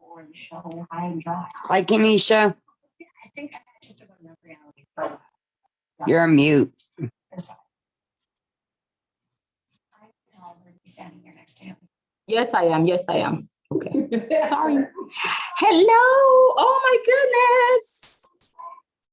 Hi, Kenisha. You're on mute. Yes, I am. Yes, I am. Okay. Sorry. Hello. Oh my goodness.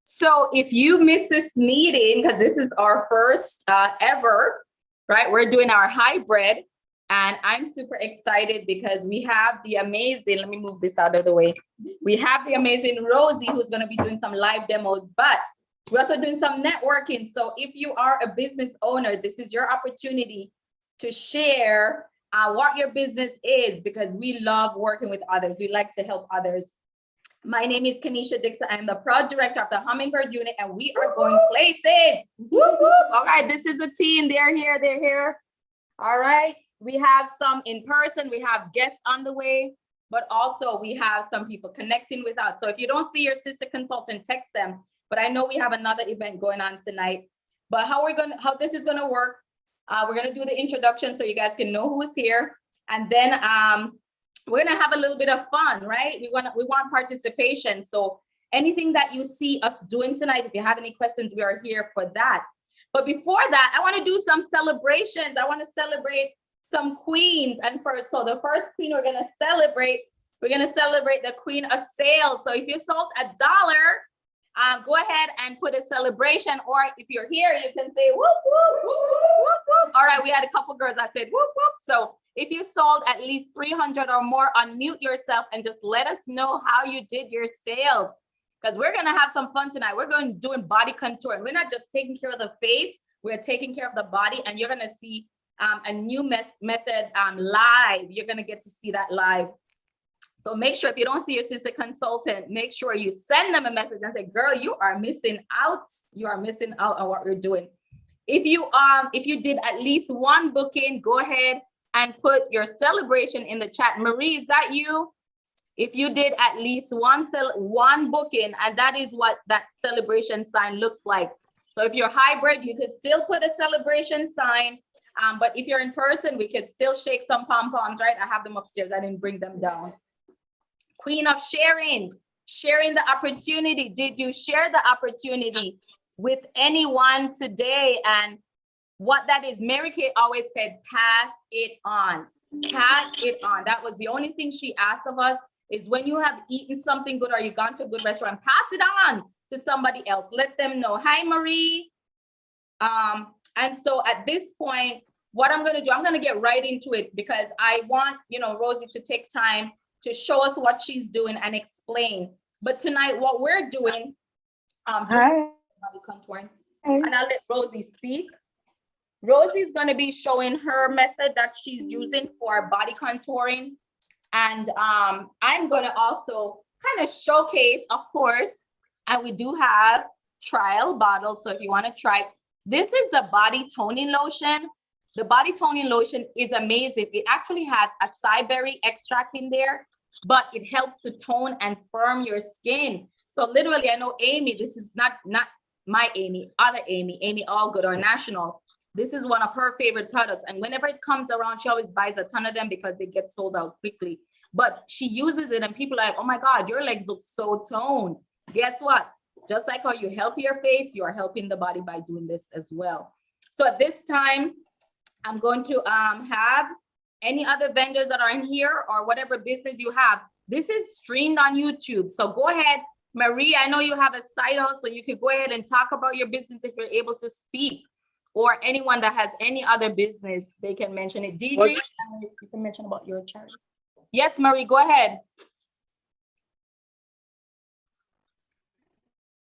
So if you missed this meeting, because this is our first ever, right? We're doing our hybrid, and I'm super excited because we have the amazing, let me move this out of the way. We have the amazing Rosie, who's going to be doing some live demos, but we're also doing some networking. So if you are a business owner, this is your opportunity to share what your business is, because we love working with others. We like to help others. My name is Kenisha Dixon. I'm the proud director of the Hummingbird Unit, and we are going places. Whoop, whoop. All right, this is the team. They're here. They're here. All right. We have some in person. We have guests on the way, but also we have some people connecting with us. So if you don't see your sister consultant, text them. But I know we have another event going on tonight. But how this is gonna work? We're gonna do the introduction so you guys can know who is here, and then we're gonna have a little bit of fun, right? We want participation. So anything that you see us doing tonight, if you have any questions, we are here for that. But before that, I want to do some celebrations. I want to celebrate some queens. And so the first queen we're gonna celebrate the Queen of Sales. So if you sold $1, go ahead and put a celebration, or if you're here, you can say whoop, whoop, whoop, whoop, whoop. All right, we had a couple girls that said whoop, whoop. So if you sold at least 300 or more, unmute yourself and just let us know how you did your sales, because we're gonna have some fun tonight. We're going doing body contour, and we're not just taking care of the face, we're taking care of the body, and you're gonna see a new method live. You're gonna get to see that live. So make sure, if you don't see your sister consultant, make sure you send them a message and say, girl, you are missing out. You are missing out on what we're doing. If you did at least one booking, go ahead and put your celebration in the chat. Marie, is that you? If you did at least one booking, and that is what that celebration sign looks like. So if you're hybrid, you could still put a celebration sign. But if you're in person, we could still shake some pom-poms, right? I have them upstairs. I didn't bring them down. Queen of sharing the opportunity. Did you share the opportunity with anyone today? And what that is, Mary Kay always said, pass it on. Pass it on. That was the only thing she asked of us, is when you have eaten something good or you gone to a good restaurant, pass it on to somebody else. Let them know. Hi, Marie. And so at this point, what I'm going to do, I'm going to get right into it, because I want, Rosie to take time to show us what she's doing and explain. But tonight, what we're doing, body contouring, and I'll let Rosie speak. Rosie's going to be showing her method that she's using for body contouring. And I'm going to also kind of showcase, of course, and we do have trial bottles. So if you want to try, this is the body toning lotion. The body toning lotion is amazing. It actually has acai berry extract in there, but it helps to tone and firm your skin. So literally, I know Amy, this is not my Amy, other Amy Allgood, or National. This is one of her favorite products. And whenever it comes around, she always buys a ton of them because they get sold out quickly. But she uses it and people are like, oh my God, your legs look so toned. Guess what? Just like how you help your face, you are helping the body by doing this as well. So at this time, I'm going to have any other vendors that are in here, or whatever business you have. This is streamed on YouTube. So go ahead, Marie, I know you have a side hustle. You could go ahead and talk about your business if you're able to speak, or anyone that has any other business, they can mention it. Deidre, you can mention about your charity. Yes, Marie, go ahead.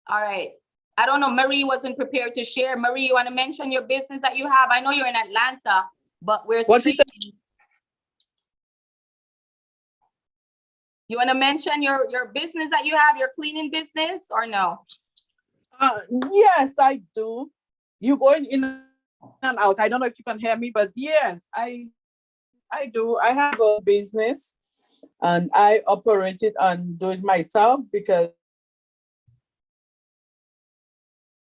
All right. I don't know, Marie wasn't prepared to share. Marie, you want to mention your business that you have? I know you're in Atlanta, but we're streaming. You want to mention your business that you have, your cleaning business, or no? Yes, I do. You going in and out. I don't know if you can hear me, but yes, I do. I have a business and I operate it and do it myself because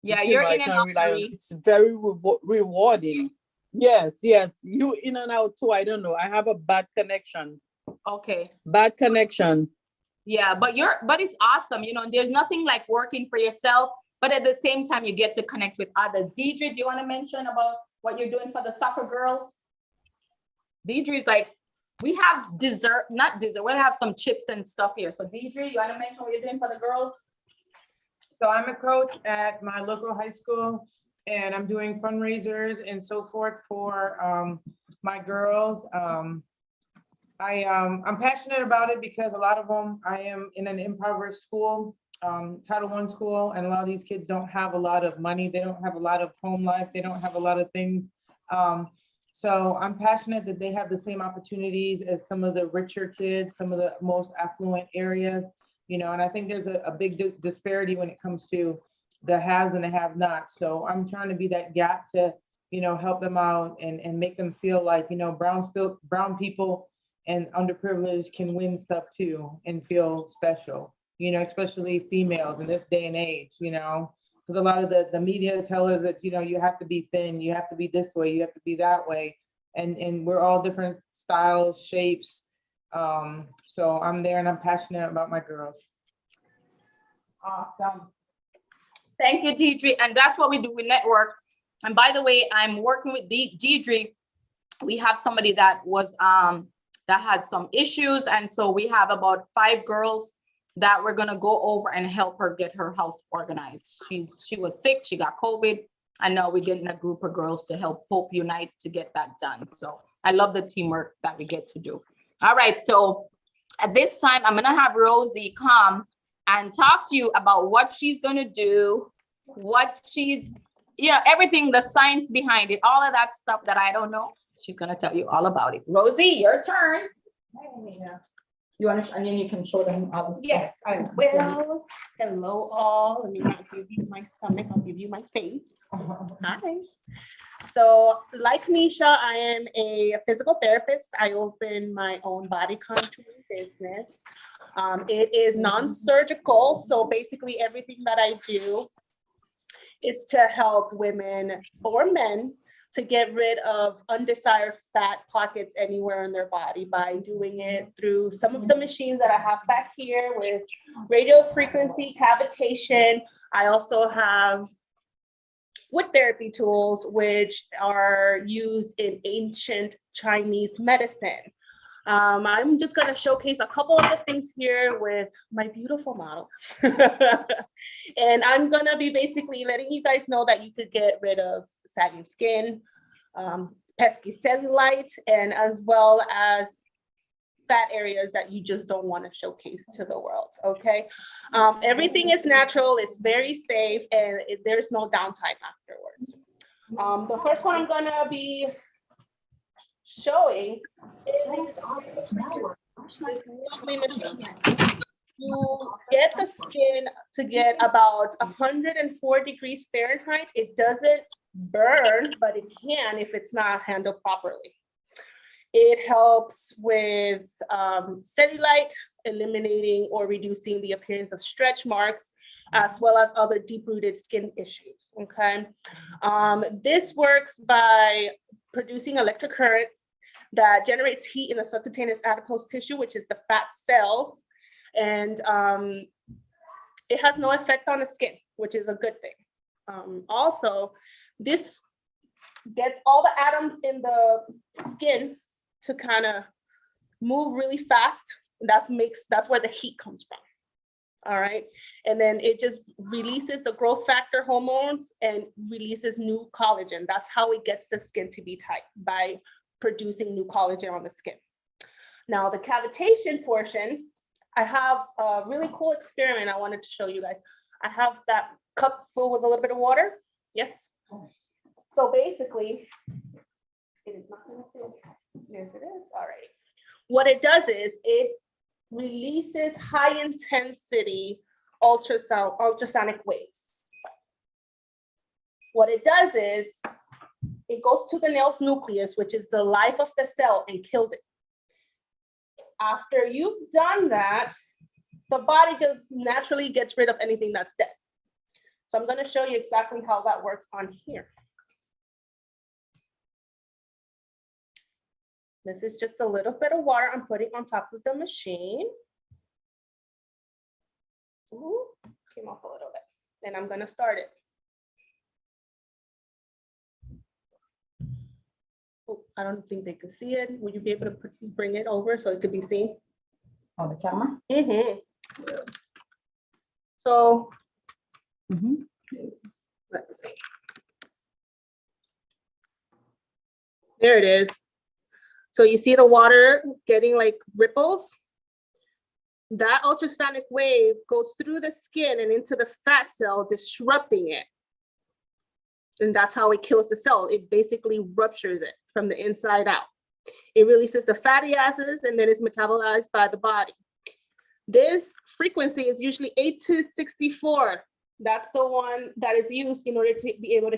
you're in and out. It's very rewarding. Yes. You in and out too. I don't know. I have a bad connection. Okay. Bad connection. Yeah, but it's awesome. You know, there's nothing like working for yourself, but at the same time, you get to connect with others. Deidre, do you want to mention about what you're doing for the soccer girls? Deidre is like, we have dessert, not dessert, we'll have some chips and stuff here. So Deidre, you want to mention what you're doing for the girls? So I'm a coach at my local high school, and I'm doing fundraisers and so forth for my girls. I'm passionate about it because a lot of them, I am in an impoverished school, Title I school, and a lot of these kids don't have a lot of money. They don't have a lot of home life. They don't have a lot of things. So I'm passionate that they have the same opportunities as some of the richer kids, some of the most affluent areas, you know, and I think there's a big disparity when it comes to the haves and the have-nots. So I'm trying to be that gap to, you know, help them out and make them feel like, you know, brown people and underprivileged can win stuff too and feel special, you know, especially females in this day and age, you know, because a lot of the media tell us that, you know, you have to be thin, you have to be this way, you have to be that way. And we're all different styles, shapes. So I'm there and I'm passionate about my girls. Awesome. Thank you, Deidre. And that's what we do with Network. And by the way, I'm working with Deidre. We have somebody that was that has some issues. And so we have about 5 girls that we're gonna go over and help her get her house organized. She was sick, she got COVID, and now we're getting a group of girls to help Hope Unite to get that done. So I love the teamwork that we get to do. All right, so at this time, I'm gonna have Rosie come and talk to you about what she's gonna do, what she's, you know, everything, the science behind it, all of that stuff that I don't know. She's gonna tell you all about it. Rosie, your turn. You want to, and then you can show them all the stuff. Yes, I will. Hello, all. Let me not give you my stomach. I'll give you my face. Hi. So, like Nisha, I am a physical therapist. I open my own body contouring business. It is non-surgical. So basically everything that I do is to help women or men to get rid of undesired fat pockets anywhere in their body by doing it through some of the machines that I have back here with radio frequency cavitation. I also have wood therapy tools, which are used in ancient Chinese medicine. I'm just gonna showcase a couple of the things here with my beautiful model. And I'm gonna be basically letting you guys know that you could get rid of sagging skin, pesky cellulite, and as well as fat areas that you just don't wanna showcase to the world, okay? Everything is natural, it's very safe, and there's no downtime afterwards. The first one I'm gonna be showing is this lovely machine. You get the skin to get about 104 degrees Fahrenheit. It doesn't burn, but it can if it's not handled properly. It helps with cellulite, eliminating or reducing the appearance of stretch marks, as well as other deep-rooted skin issues, okay? This works by producing electric current that generates heat in the subcutaneous adipose tissue, which is the fat cells. And it has no effect on the skin, which is a good thing. Also, this gets all the atoms in the skin to kind of move really fast. That's where the heat comes from. All right. And then it just releases the growth factor hormones and releases new collagen. That's how it gets the skin to be tight, by producing new collagen on the skin. Now the cavitation portion, I have a really cool experiment I wanted to show you guys. I have that cup full with a little bit of water. Yes. So basically, it is not going to fill. Yes, it is. All right. What it does is it releases high intensity ultrasonic waves. What it does is it goes to the nail's nucleus, which is the life of the cell, and kills it. After you've done that, the body just naturally gets rid of anything that's dead. So I'm going to show you exactly how that works on here. This is just a little bit of water I'm putting on top of the machine. Ooh, came off a little bit. Then I'm gonna start it. Oh, I don't think they can see it. Would you be able to bring it over so it could be seen? On the camera? So Mhm. let's see. There it is. So you see the water getting like ripples? That ultrasonic wave goes through the skin and into the fat cell, disrupting it. And that's how it kills the cell. It basically ruptures it from the inside out. It releases the fatty acids and then it's metabolized by the body. This frequency is usually 8 to 64. That's the one that is used in order to be able to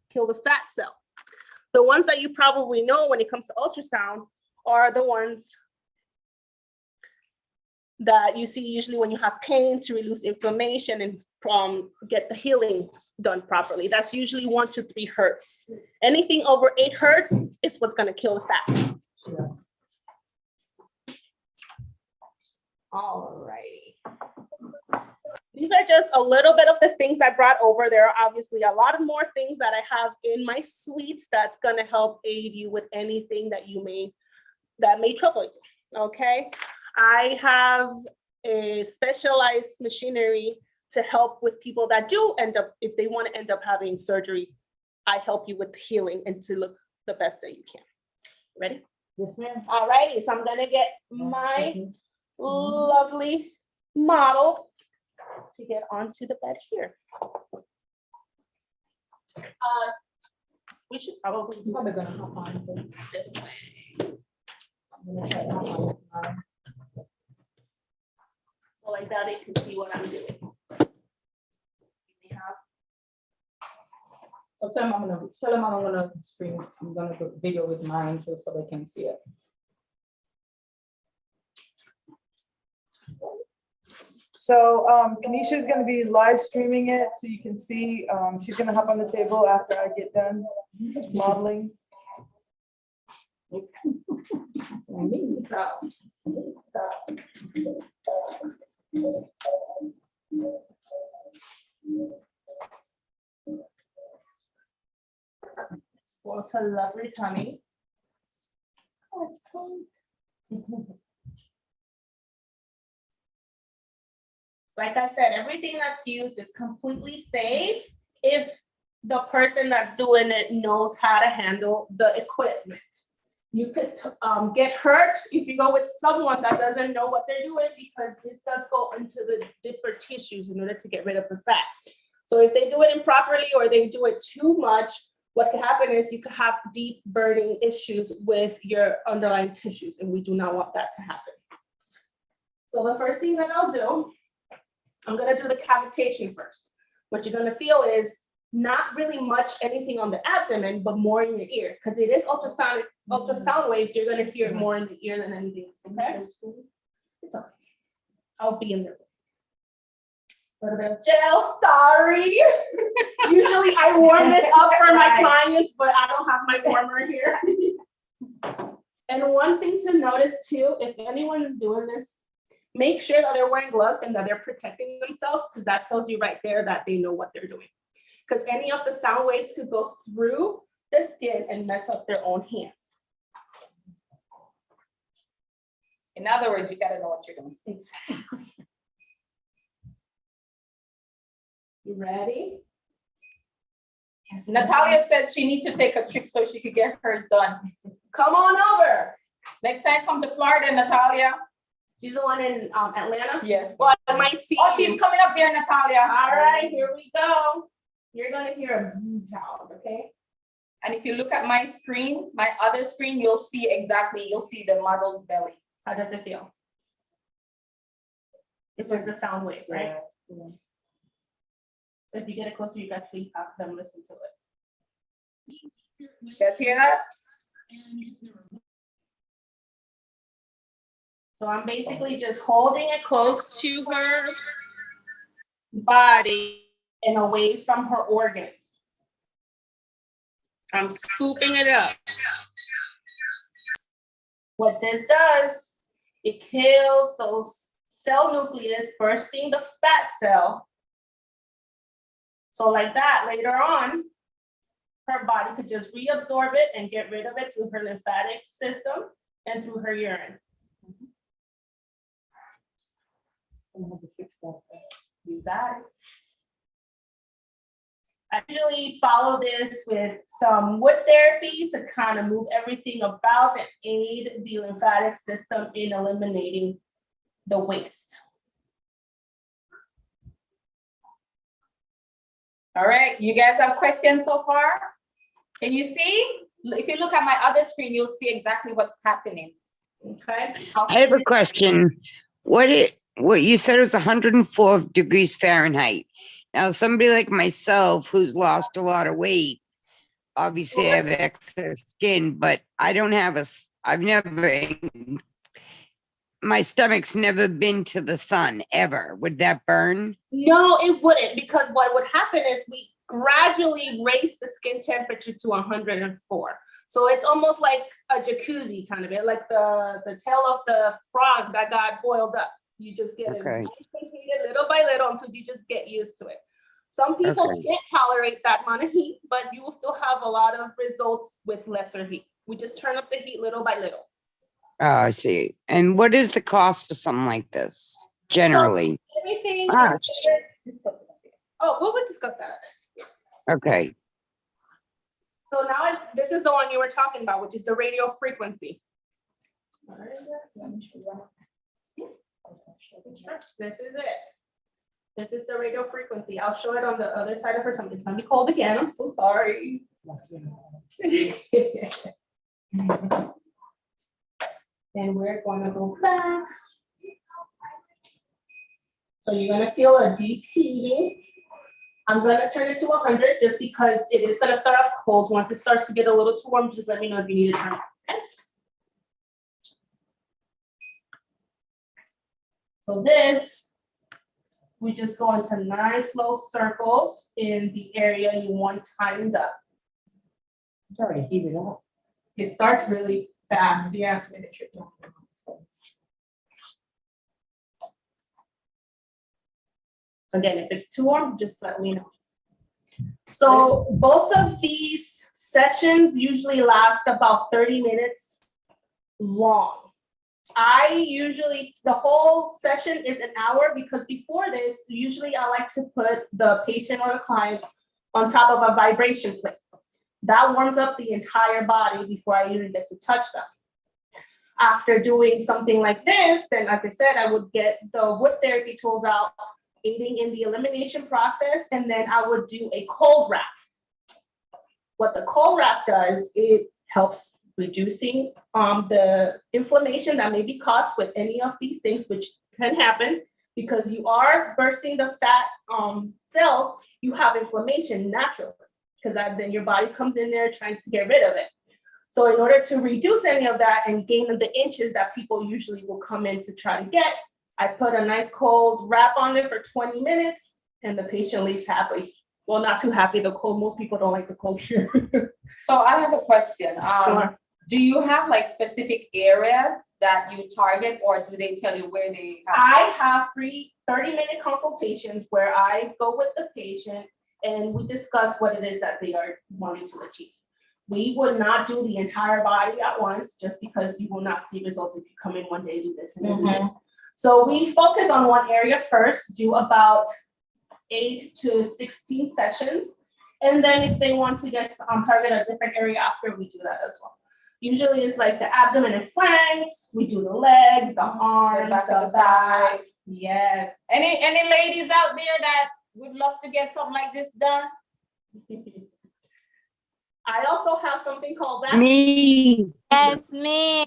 kill the fat cell. The ones that you probably know when it comes to ultrasound are the ones that you see usually when you have pain to reduce inflammation and get the healing done properly. That's usually 1 to 3 hertz. Anything over 8 hertz, it's what's gonna kill the fat. All righty. These are just a little bit of the things I brought over. There are obviously a lot of more things that I have in my suites that's gonna help aid you with anything that may trouble you, okay? I have a specialized machinery to help with people that do end up, if they wanna end up having surgery, I help you with healing and to look the best that you can. Ready? Yes, ma'am. All righty, so I'm gonna get my lovely model to get onto the bed here. We should probably do Probably gonna hop on this way. I'm gonna try to hop on tomorrow. So like that, it can see what I'm doing. We have So tell them I'm gonna stream, I'm gonna do video with mine just so they can see it. So Kenisha's gonna be live streaming it so you can see. She's gonna hop on the table after I get done modeling. Sports a lovely tummy. Like I said, everything that's used is completely safe if the person that's doing it knows how to handle the equipment. You could get hurt if you go with someone that doesn't know what they're doing, because this does go into the deeper tissues in order to get rid of the fat. So if they do it improperly or they do it too much, what could happen is you could have deep burning issues with your underlying tissues, and we do not want that to happen. So the first thing that I'll do, I'm gonna do the cavitation first. What you're gonna feel is not really much anything on the abdomen, but more in your ear, because it is ultrasound waves. You're gonna hear it more in the ear than anything else, okay? It's okay. I'll be in there. A little bit of gel, sorry. Usually I warm this up for my clients, but I don't have my warmer here. And one thing to notice too, if anyone is doing this, make sure that they're wearing gloves and that they're protecting themselves, because that tells you right there that they know what they're doing. Because any of the sound waves could go through the skin and mess up their own hands. In other words, you gotta know what you're doing. Exactly. You ready? Yes, Natalia said she needs to take a trip so she could get hers done. Come on over. Next time, come to Florida, Natalia. She's the one in Atlanta. Yeah. Well, I might see. Oh, she's coming up there, Natalia. All right, here we go. You're gonna hear a bzzz sound, okay? And if you look at my screen, my other screen, you'll see the model's belly. How does it feel? It's just the sound wave, right? Yeah. So if you get it closer, you can actually have them listen to it. You guys hear that? So I'm basically just holding it close to her body and away from her organs. I'm scooping it up. What this does, it kills those cell nucleus bursting the fat cell. So like that, later on, her body could just reabsorb it and get rid of it through her lymphatic system and through her urine. Use that. I usually follow this with some wood therapy to kind of move everything about and aid the lymphatic system in eliminating the waste. All right, you guys have questions so far? Can you see? If you look at my other screen, you'll see exactly what's happening. Okay. I have a question. What you said was 104 degrees Fahrenheit. Now, somebody like myself who's lost a lot of weight, obviously I have excess skin, but I don't have my stomach's never been to the sun ever. Would that burn? No, it wouldn't, because what would happen is we gradually raise the skin temperature to 104. So it's almost like a jacuzzi kind of it, like the tail of the frog that got boiled up. You just get it Okay. nice and heated little by little until you just get used to it. Some people Okay. can't tolerate that amount of heat, but you will still have a lot of results with lesser heat. We just turn up the heat little by little. Oh, I see. And what is the cost for something like this generally? Everything. Ah, Oh, we would discuss that. Yes. Okay. So now this is the one you were talking about, which is the radio frequency. This is it. This is the radio frequency. I'll show it on the other side of her tongue. It's gonna be cold again. I'm so sorry. And we're gonna go back. So you're gonna feel a deep heating. I'm gonna turn it to 100 just because it is gonna start off cold. Once it starts to get a little too warm, just let me know if you need to turn. Okay? So this, we just go into nice slow circles in the area you want tightened up. It's already heated up. It starts really fast, yeah. Again, if it's too warm, just let me know. So both of these sessions usually last about 30 minutes long. I usually, the whole session is an hour because before this, usually I like to put the patient or the client on top of a vibration plate. That warms up the entire body before I even get to touch them. After doing something like this, then like I said, I would get the wood therapy tools out, aiding in the elimination process, and then I would do a cold wrap. What the cold wrap does, it helps reducing the inflammation that may be caused with any of these things, which can happen because you are bursting the fat cells, you have inflammation naturally, because then your body comes in there tries to get rid of it. So in order to reduce any of that and gain the inches that people usually will come in to try to get, I put a nice cold wrap on it for 20 minutes and the patient leaves happy. Well, not too happy, the cold, most people don't like the cold here. So I have a question. Sure. Do you have like specific areas that you target, or do they tell you where they have? I have free 30-minute consultations where I go with the patient and we discuss what it is that they are wanting to achieve. We would not do the entire body at once just because you will not see results if you come in one day, do this and then do this. So we focus on one area first, do about 8 to 16 sessions. And then if they want to get target a different area after, we do that as well. Usually it's like the abdomen and flanks, we do the legs, the arms, the back. Yes. Any ladies out there that would love to get something like this done? I also have something called that. Me. Yes, me.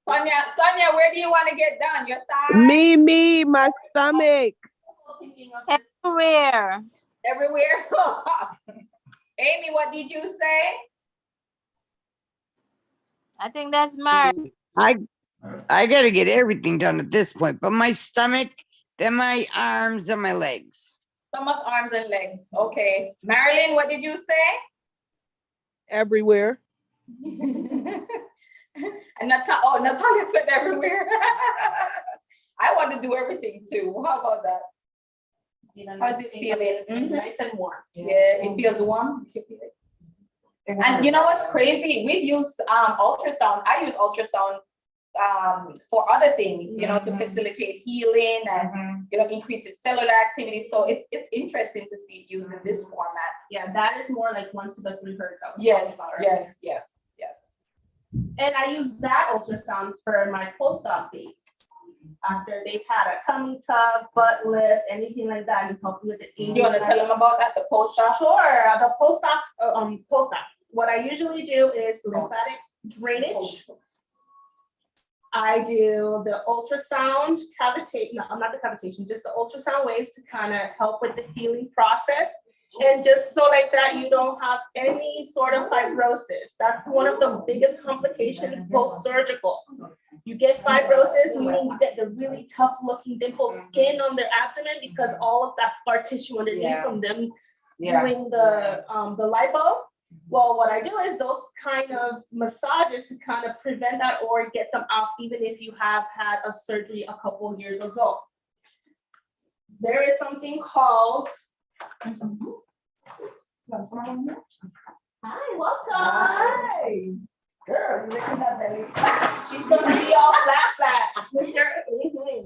Sonia, where do you want to get done? Your thigh? Me, my stomach. Everywhere. Everywhere? Amy, what did you say? I think that's Mark. I gotta get everything done at this point, but my stomach, then my arms and my legs. Stomach, arms, and legs. Okay. Marilyn, what did you say? Everywhere. And Natalia said everywhere. I want to do everything too. How about that? How's it feeling? Mhm. Nice and warm. Yeah, it feels warm. You can feel it. And you know what's crazy? We've used ultrasound. I use ultrasound for other things, you know, to facilitate healing and you know increases cellular activity. So it's interesting to see it used in this format. Yeah, that is more like 1 to the 3 hertz. I was talking Yes, about earlier. yes. And I use that ultrasound for my post-op babies. After they've had a tummy tuck, butt lift, anything like that, and help with the You want to tell them about that, the post-op? Sure, the post-op, what I usually do is lymphatic drainage. I do the ultrasound cavitation, no, not the cavitation, just the ultrasound waves to kind of help with the healing process. And just so like that, you don't have any sort of fibrosis. That's one of the biggest complications post-surgical. You get fibrosis, meaning you get the really tough looking dimpled skin on their abdomen because all of that scar tissue underneath from them doing the lipo. Well, what I do is those kind of massages to kind of prevent that or get them off, even if you have had a surgery a couple years ago. There is something called. Hi, welcome. Hi. Girl, look at that belly. She's gonna be all flat, sister.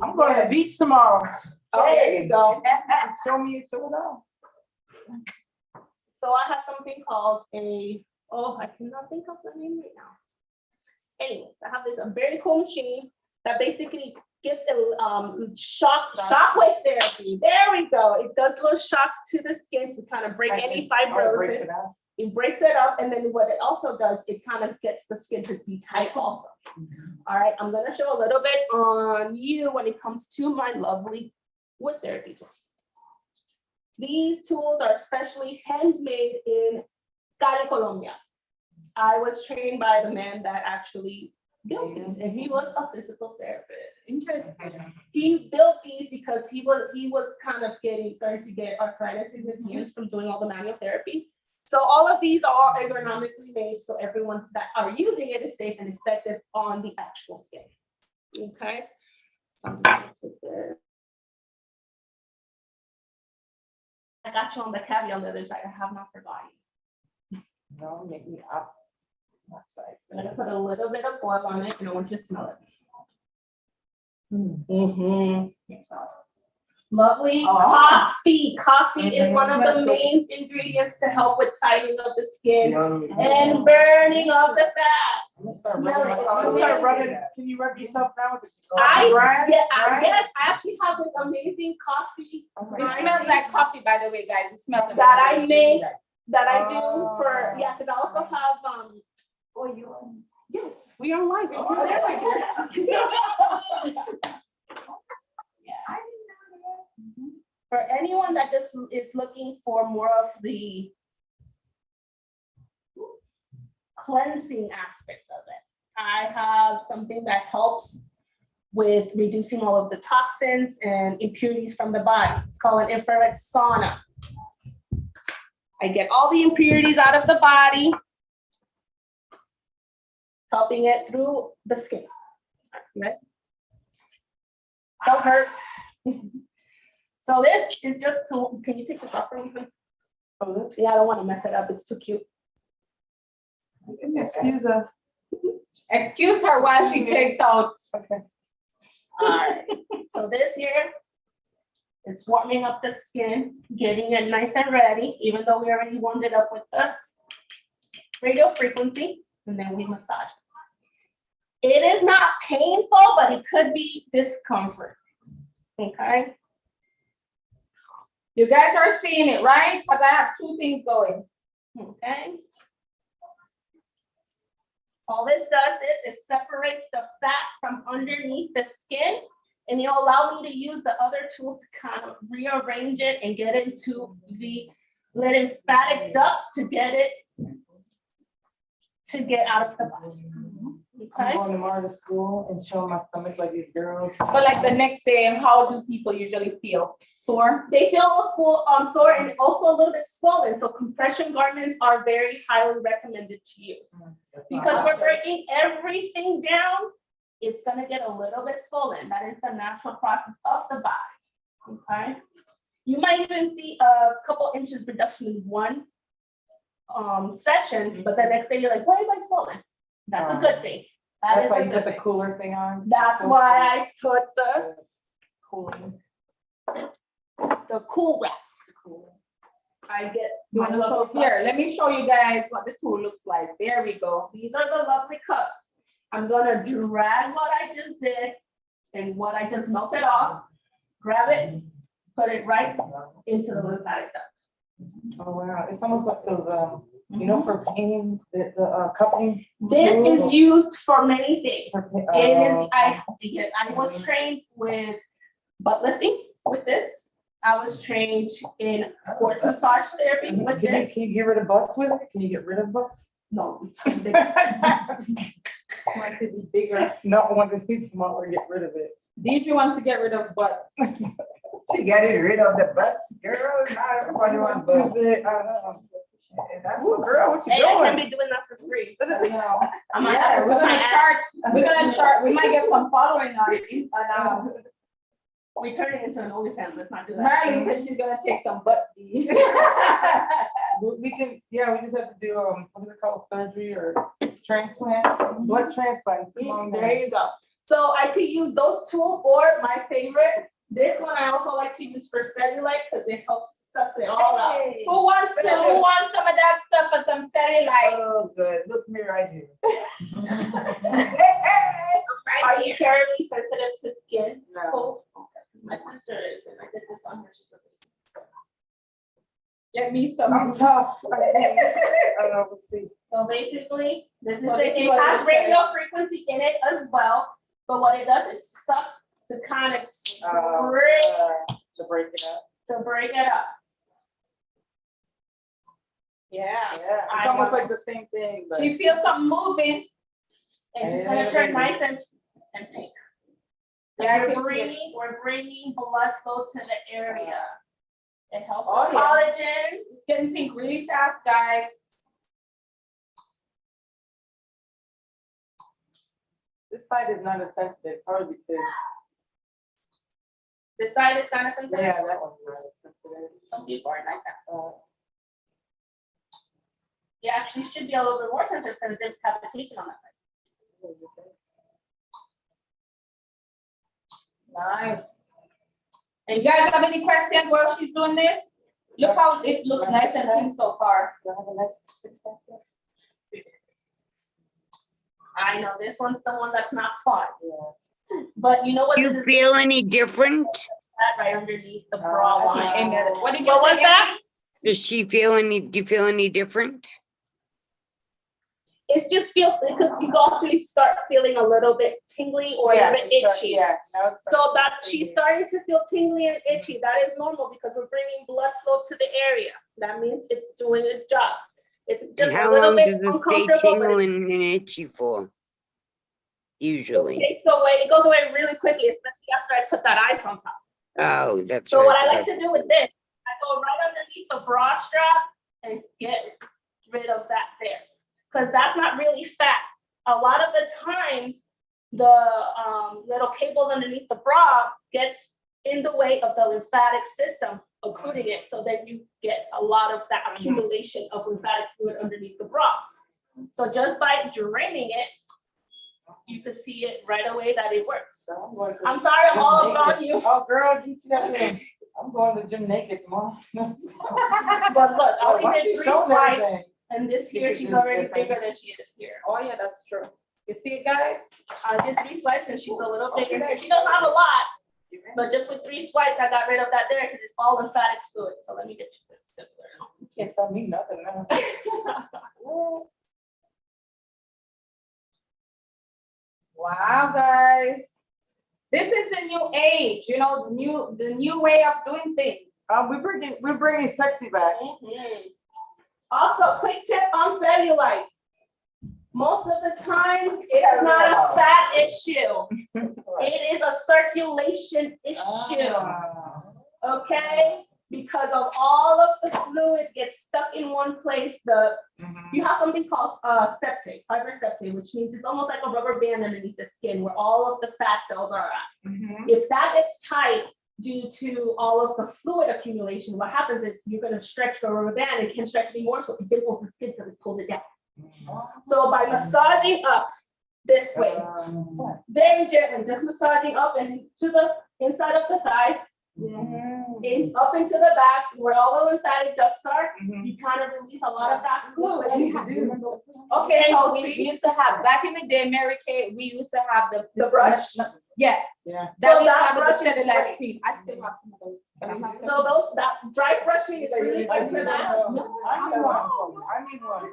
I'm going to the beach tomorrow. Oh, there you go. Show me, show it out. So I have something called I cannot think of the name right now. Anyways, I have this very cool machine that basically gives a shockwave therapy. There we go. It does little shocks to the skin to kind of break any fibrosis. It breaks it up, and then what it also does, it kind of gets the skin to be tight also. All right, I'm gonna show a little bit on you when it comes to my lovely wood therapy tools. These tools are specially handmade in Cali, Colombia. I was trained by the man that actually built these, and he was a physical therapist. Interesting. He built these because he was kind of starting to get arthritis in his hands from doing all the manual therapy. So all of these are ergonomically made, so everyone that are using it is safe and effective on the actual skin. Okay. So I'm gonna take this. I got you on the caveat on the other side. I have not forgotten. No, make me up. Upside. I'm gonna put a little bit of oil on it and I want you to smell it. Mm-hmm. Lovely coffee. Coffee is one of the main ingredients to help with tightening of the skin and burning of the fat. Start rubbing. Can you rub yourself down with this? Yes, I actually have this amazing coffee. It smells like coffee, by the way, guys. It smells like that I make, that I do for, because I also have, yes, we are live. Oh, there we go. For anyone that just is looking for more of the cleansing aspect of it, I have something that helps with reducing all of the toxins and impurities from the body. It's called an infrared sauna. I get all the impurities out of the body, helping it through the skin. Right? Don't hurt. So this is just to, can you take this off for me? Yeah, I don't want to mess it up. It's too cute. Excuse us. Excuse her while she takes out. Okay. All right. So this here, it's warming up the skin, getting it nice and ready, even though we already warmed it up with the radio frequency, and then we massage. It is not painful, but it could be discomfort. Okay. You guys are seeing it, right? Because I have two things going. Okay. All this does is it separates the fat from underneath the skin, and it'll allow me to use the other tool to kind of rearrange it and get into the lymphatic ducts to get out of the body. I'm Okay. going tomorrow to school and show my stomach like these girls. But like the next day, how do people usually feel? Sore? They feel a little sore and also a little bit swollen. So compression garments are very highly recommended to use because we're breaking everything down it's gonna get a little bit swollen. That is the natural process of the body, okay? You might even see a couple inches reduction in one session, but the next day you're like, why am I swollen? That's a good thing. That That's is why a you good put the thing. cooler thing on. That's why I put Cooling. the cool wrap. I get. You want to show here? Let me show you guys what the tool looks like. There we go. These are the lovely cups. I'm gonna drag what I just did and what I just melted off, grab it, put it right into the lymphatic duct. Oh, wow. It's almost like those, you know, for painting, the cupping. This is used for many things. For, It is, yes, I was trained with butt lifting with this. I was trained in sports massage therapy with Can this. you get rid of butts with it? Can you get rid of butts? No. Want to be bigger. No, I want to be smaller, get rid of it. Deidre wants to get rid of butts. She getting rid of the butts, girl, not everybody wants butts. That's what, girl, what you Hey, I can doing? be doing that for free. No. I might Yeah, have to we're put my gonna ad- charge, we might get some following on We turn it into an OnlyFans, let's not do that. Marilyn said she's gonna take some butt D. We can, yeah, we just have to do, what is it called, surgery or transplant, blood transplant. Come on, There you go. So I could use those tools or my favorite, this one I also like to use for cellulite because it helps suck it all out. Hey. Who wants some of that stuff for some cellulite? Oh, good, look me right here. Are you terribly sensitive to skin? No. Oh, okay. 'Cause my sister is, and I did this on her. She's like, Get me some. I'm tough. We'll see. so basically, this is So it. this is It what it has looks like. radio frequency in it as well. But what it does, it sucks to kind of To break it up. break it up. Yeah. Yeah, I it's almost know. like the same thing, but. She feels something moving. And she's gonna turn nice and pink. Yeah, I can see We're bringing blood flow to the area. It helps Oh, with yeah. collagen. It's getting pink really fast, guys. This side is not as sensitive, probably because, This side is kind of sensitive. yeah, that one's not as sensitive. Some people are like that. Yeah, actually should be a little bit more sensitive because there's cavitation on that side. Nice. And you guys have any questions while she's doing this? Look how it looks nice and pink so far. Do I have a nice six-pack there? I know this one's the one that's not fun, Yeah. but you know what? Do This you is feel any different? that right underneath the bra line. Amen. What did you What say? was that? Does she feel any, do you feel any different? It just feels, you could actually start feeling a little bit tingly or a little bit it's itchy. yeah, now it's So starting to that feel she's weird. starting to feel tingly and itchy. That is normal because we're bringing blood flow to the area. That means it's doing its job. It's just And a how little long bit does it stay uncomfortable, but tingling and itchy for? it Usually. takes away, it goes away really quickly, especially after I put that ice on top. Oh, that's So what I right. like to do with this, I go right underneath the bra strap and get rid of that there. Because that's not really fat. A lot of the times, the little cables underneath the bra gets in the way of the lymphatic system, occluding it. So then you get a lot of that accumulation of lymphatic fluid underneath the bra. So just by draining it, you can see it right away that it works. So I'm going to I'm sorry, I'm gym all naked. about you. Oh, girl, you got me. I'm going to the gym naked, mom. But look, I Why only she did 3 showing swipes, everything? and this here, Because she's it's already different. bigger than she is here. Oh, yeah, that's true. You see it, guys? I did 3 swipes and she's a little Okay. bigger here. She doesn't have a lot, but just with 3 swipes, I got rid of that there because it's all lymphatic fluid. So let me get you some You can't tell me nothing now. Wow, guys. This is the new age, you know, the new way of doing things. We're bringing sexy back. Mhm. Also, quick tip on cellulite. Most of the time, it is not a fat issue. It is a circulation issue, Ah. okay? Because of all of the fluid gets stuck in one place, the Mhm. you have something called septate, fiber septate, which means it's almost like a rubber band underneath the skin where all of the fat cells are at. If that gets tight due to all of the fluid accumulation, what happens is you're going to stretch the rubber band. It can't stretch anymore, so it dimples the skin because it pulls it down. So by massaging up this way, very gently, just massaging up and to the inside of the thigh, up into the back where all the lymphatic ducts are, you kind of release a lot of that fluid. Okay, so we used to have, back in the day, Mary Kay, we used to have The brush. Yes. Yeah. That So we that have brush the is cellulite great. cream. I still have some of those. but I'm not- So that dry brushing is really good for that. I need one. I need one.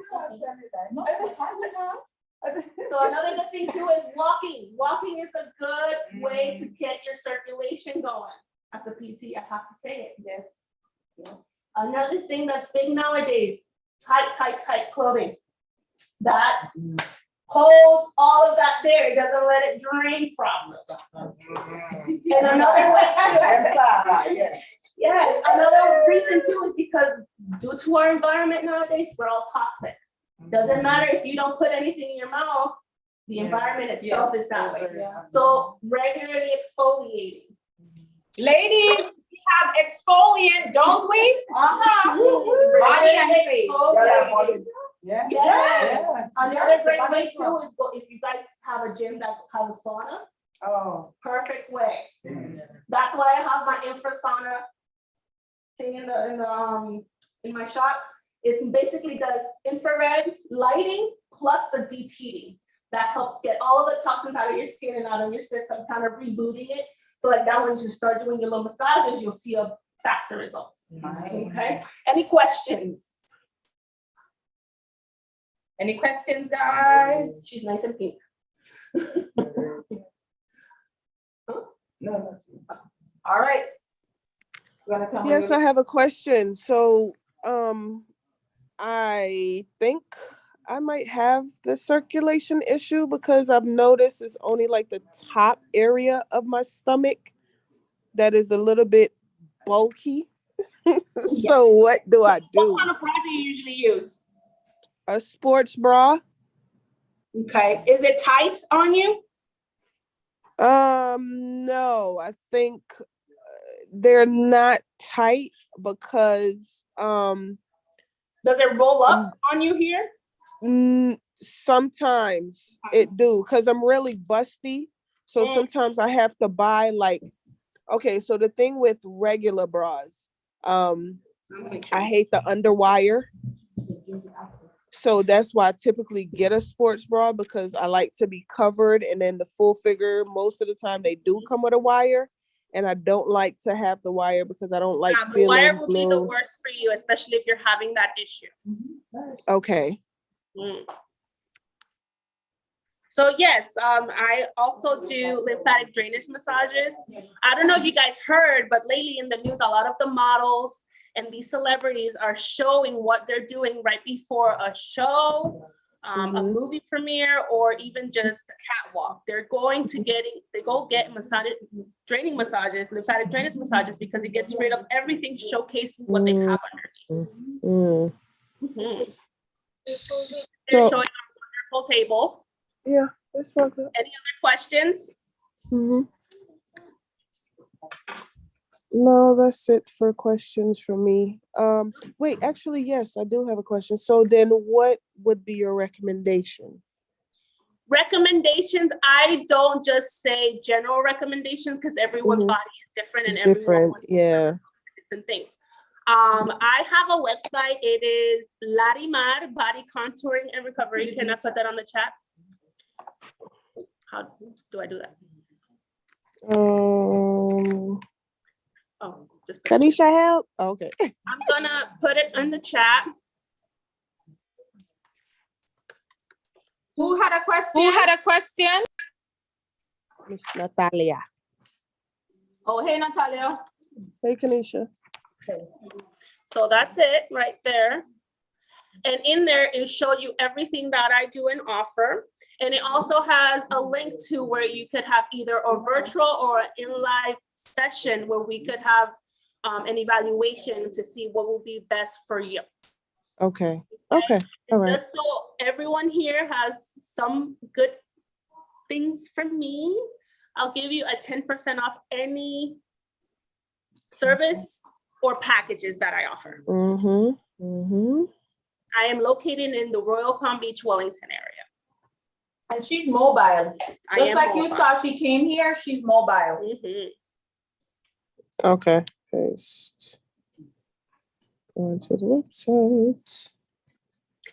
So another good thing too is walking. Walking is a good way to get your circulation going. As a PT, I have to say it. Yes. Another thing that's big nowadays, tight clothing. That holds all of that there. It doesn't let it drain properly. And another way, Yes. yes, another reason too is because due to our environment nowadays, we're all toxic. Doesn't matter if you don't put anything in your mouth, the environment itself is that way. So regularly exfoliating. Ladies, we have exfoliant, don't we? Body and face. Exfoliating. Yeah. Yes. Another great way too is if you guys have a gym that has a sauna, Oh. perfect way. That's why I have my infrasauna thing in my shop. It basically does infrared lighting plus the deep heating. That helps get all of the toxins out of your skin and out of your system, kind of rebooting it. So like that, when you start doing your little massages, you'll see a faster results. Okay. Any questions? Any questions, guys? She's nice and pink. No. All right. You wanna tell me Yes, what- I have a question. So, I think I might have the circulation issue because I've noticed it's only like the top area of my stomach that is a little bit bulky. So what do I do? What kind of bra do you usually use? A sports bra? Okay. Is it tight on you? No, I think they're not tight because Does it roll up on you here? sometimes it do because I'm really busty. So sometimes I have to buy like, okay, so the thing with regular bras, I hate the underwire. So that's why I typically get a sports bra because I like to be covered, and then the full figure, most of the time they do come with a wire. And I don't like to have the wire because I don't like Yeah, the wire feeling will be the blue. worst for you, especially if you're having that issue. Okay. So yes, I also do lymphatic drainage massages. I don't know if you guys heard, but lately in the news, a lot of the models and these celebrities are showing what they're doing right before a show, a movie premiere, or even just a catwalk. They're going to get draining massages, lymphatic drainage massages, because it gets rid of everything, showcasing what they have underneath. Mhm. So They're showing a wonderful table. yeah, that's not good. Any other questions? No, that's it for questions from me. Wait, actually, yes, I do have a question. So then what would be your recommendation? Recommendations, I don't just say general recommendations because everyone's body is different It's and everyone different, wants yeah. different things. I have a website. It is Larimar Body Contouring and Recovery. Can I put that on the chat? How do I do that? Oh, just put it. Kanisha, help? Okay. I'm gonna put it in the chat. Who had a question? Miss Natalia. Oh, hey, Natalia. Hey, Kanisha. So that's it right there. And in there, it'll show you everything that I do and offer. And it also has a link to where you could have either a virtual or an in-live session where we could have an evaluation to see what will be best for you. Okay. Okay. All right. Just so everyone here has some good things from me, I'll give you a 10% off any service or packages that I offer. Mm-hmm. Mm-hmm. I am located in the Royal Palm Beach, Wellington area. And she's mobile. I Just am like you mobile. saw, she came here, she's mobile. Mhm. Okay. Paste. Going to the website.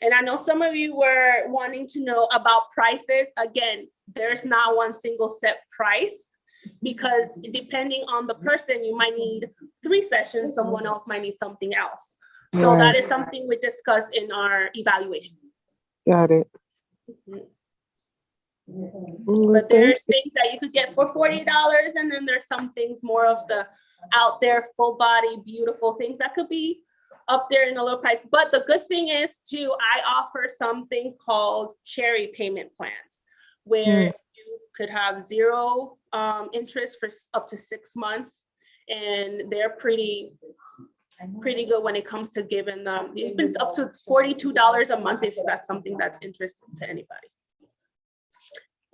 And I know some of you were wanting to know about prices. Again, there's not one single set price because depending on the person, you might need 3 sessions, someone else might need something else. So Right. that is something we discuss in our evaluation. Got it. But there's things that you could get for $40, and then there's some things more of the out there, full body, beautiful things that could be up there in a low price. But the good thing is too, I offer something called cherry payment plans, where you could have 0 interest for up to 6 months, and they're pretty good when it comes to giving them even up to $42 a month if that's something that's interesting to anybody.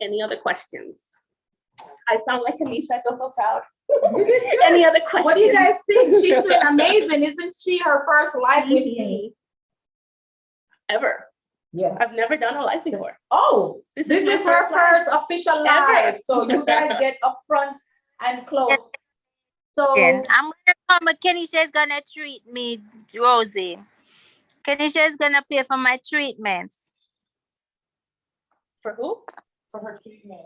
Any other questions? I sound like Anisha, I feel so proud. Any other questions? What do you guys think? She's doing amazing. Isn't she her first live with me? Ever. Yes. I've never done a live before. Oh, this my is her live. first official Ever. live. So you guys get up front and close. So I'm gonna come, but Kenisha is gonna treat me, Rosie. Kenisha is gonna pay for my treatments. For who? for her treatment.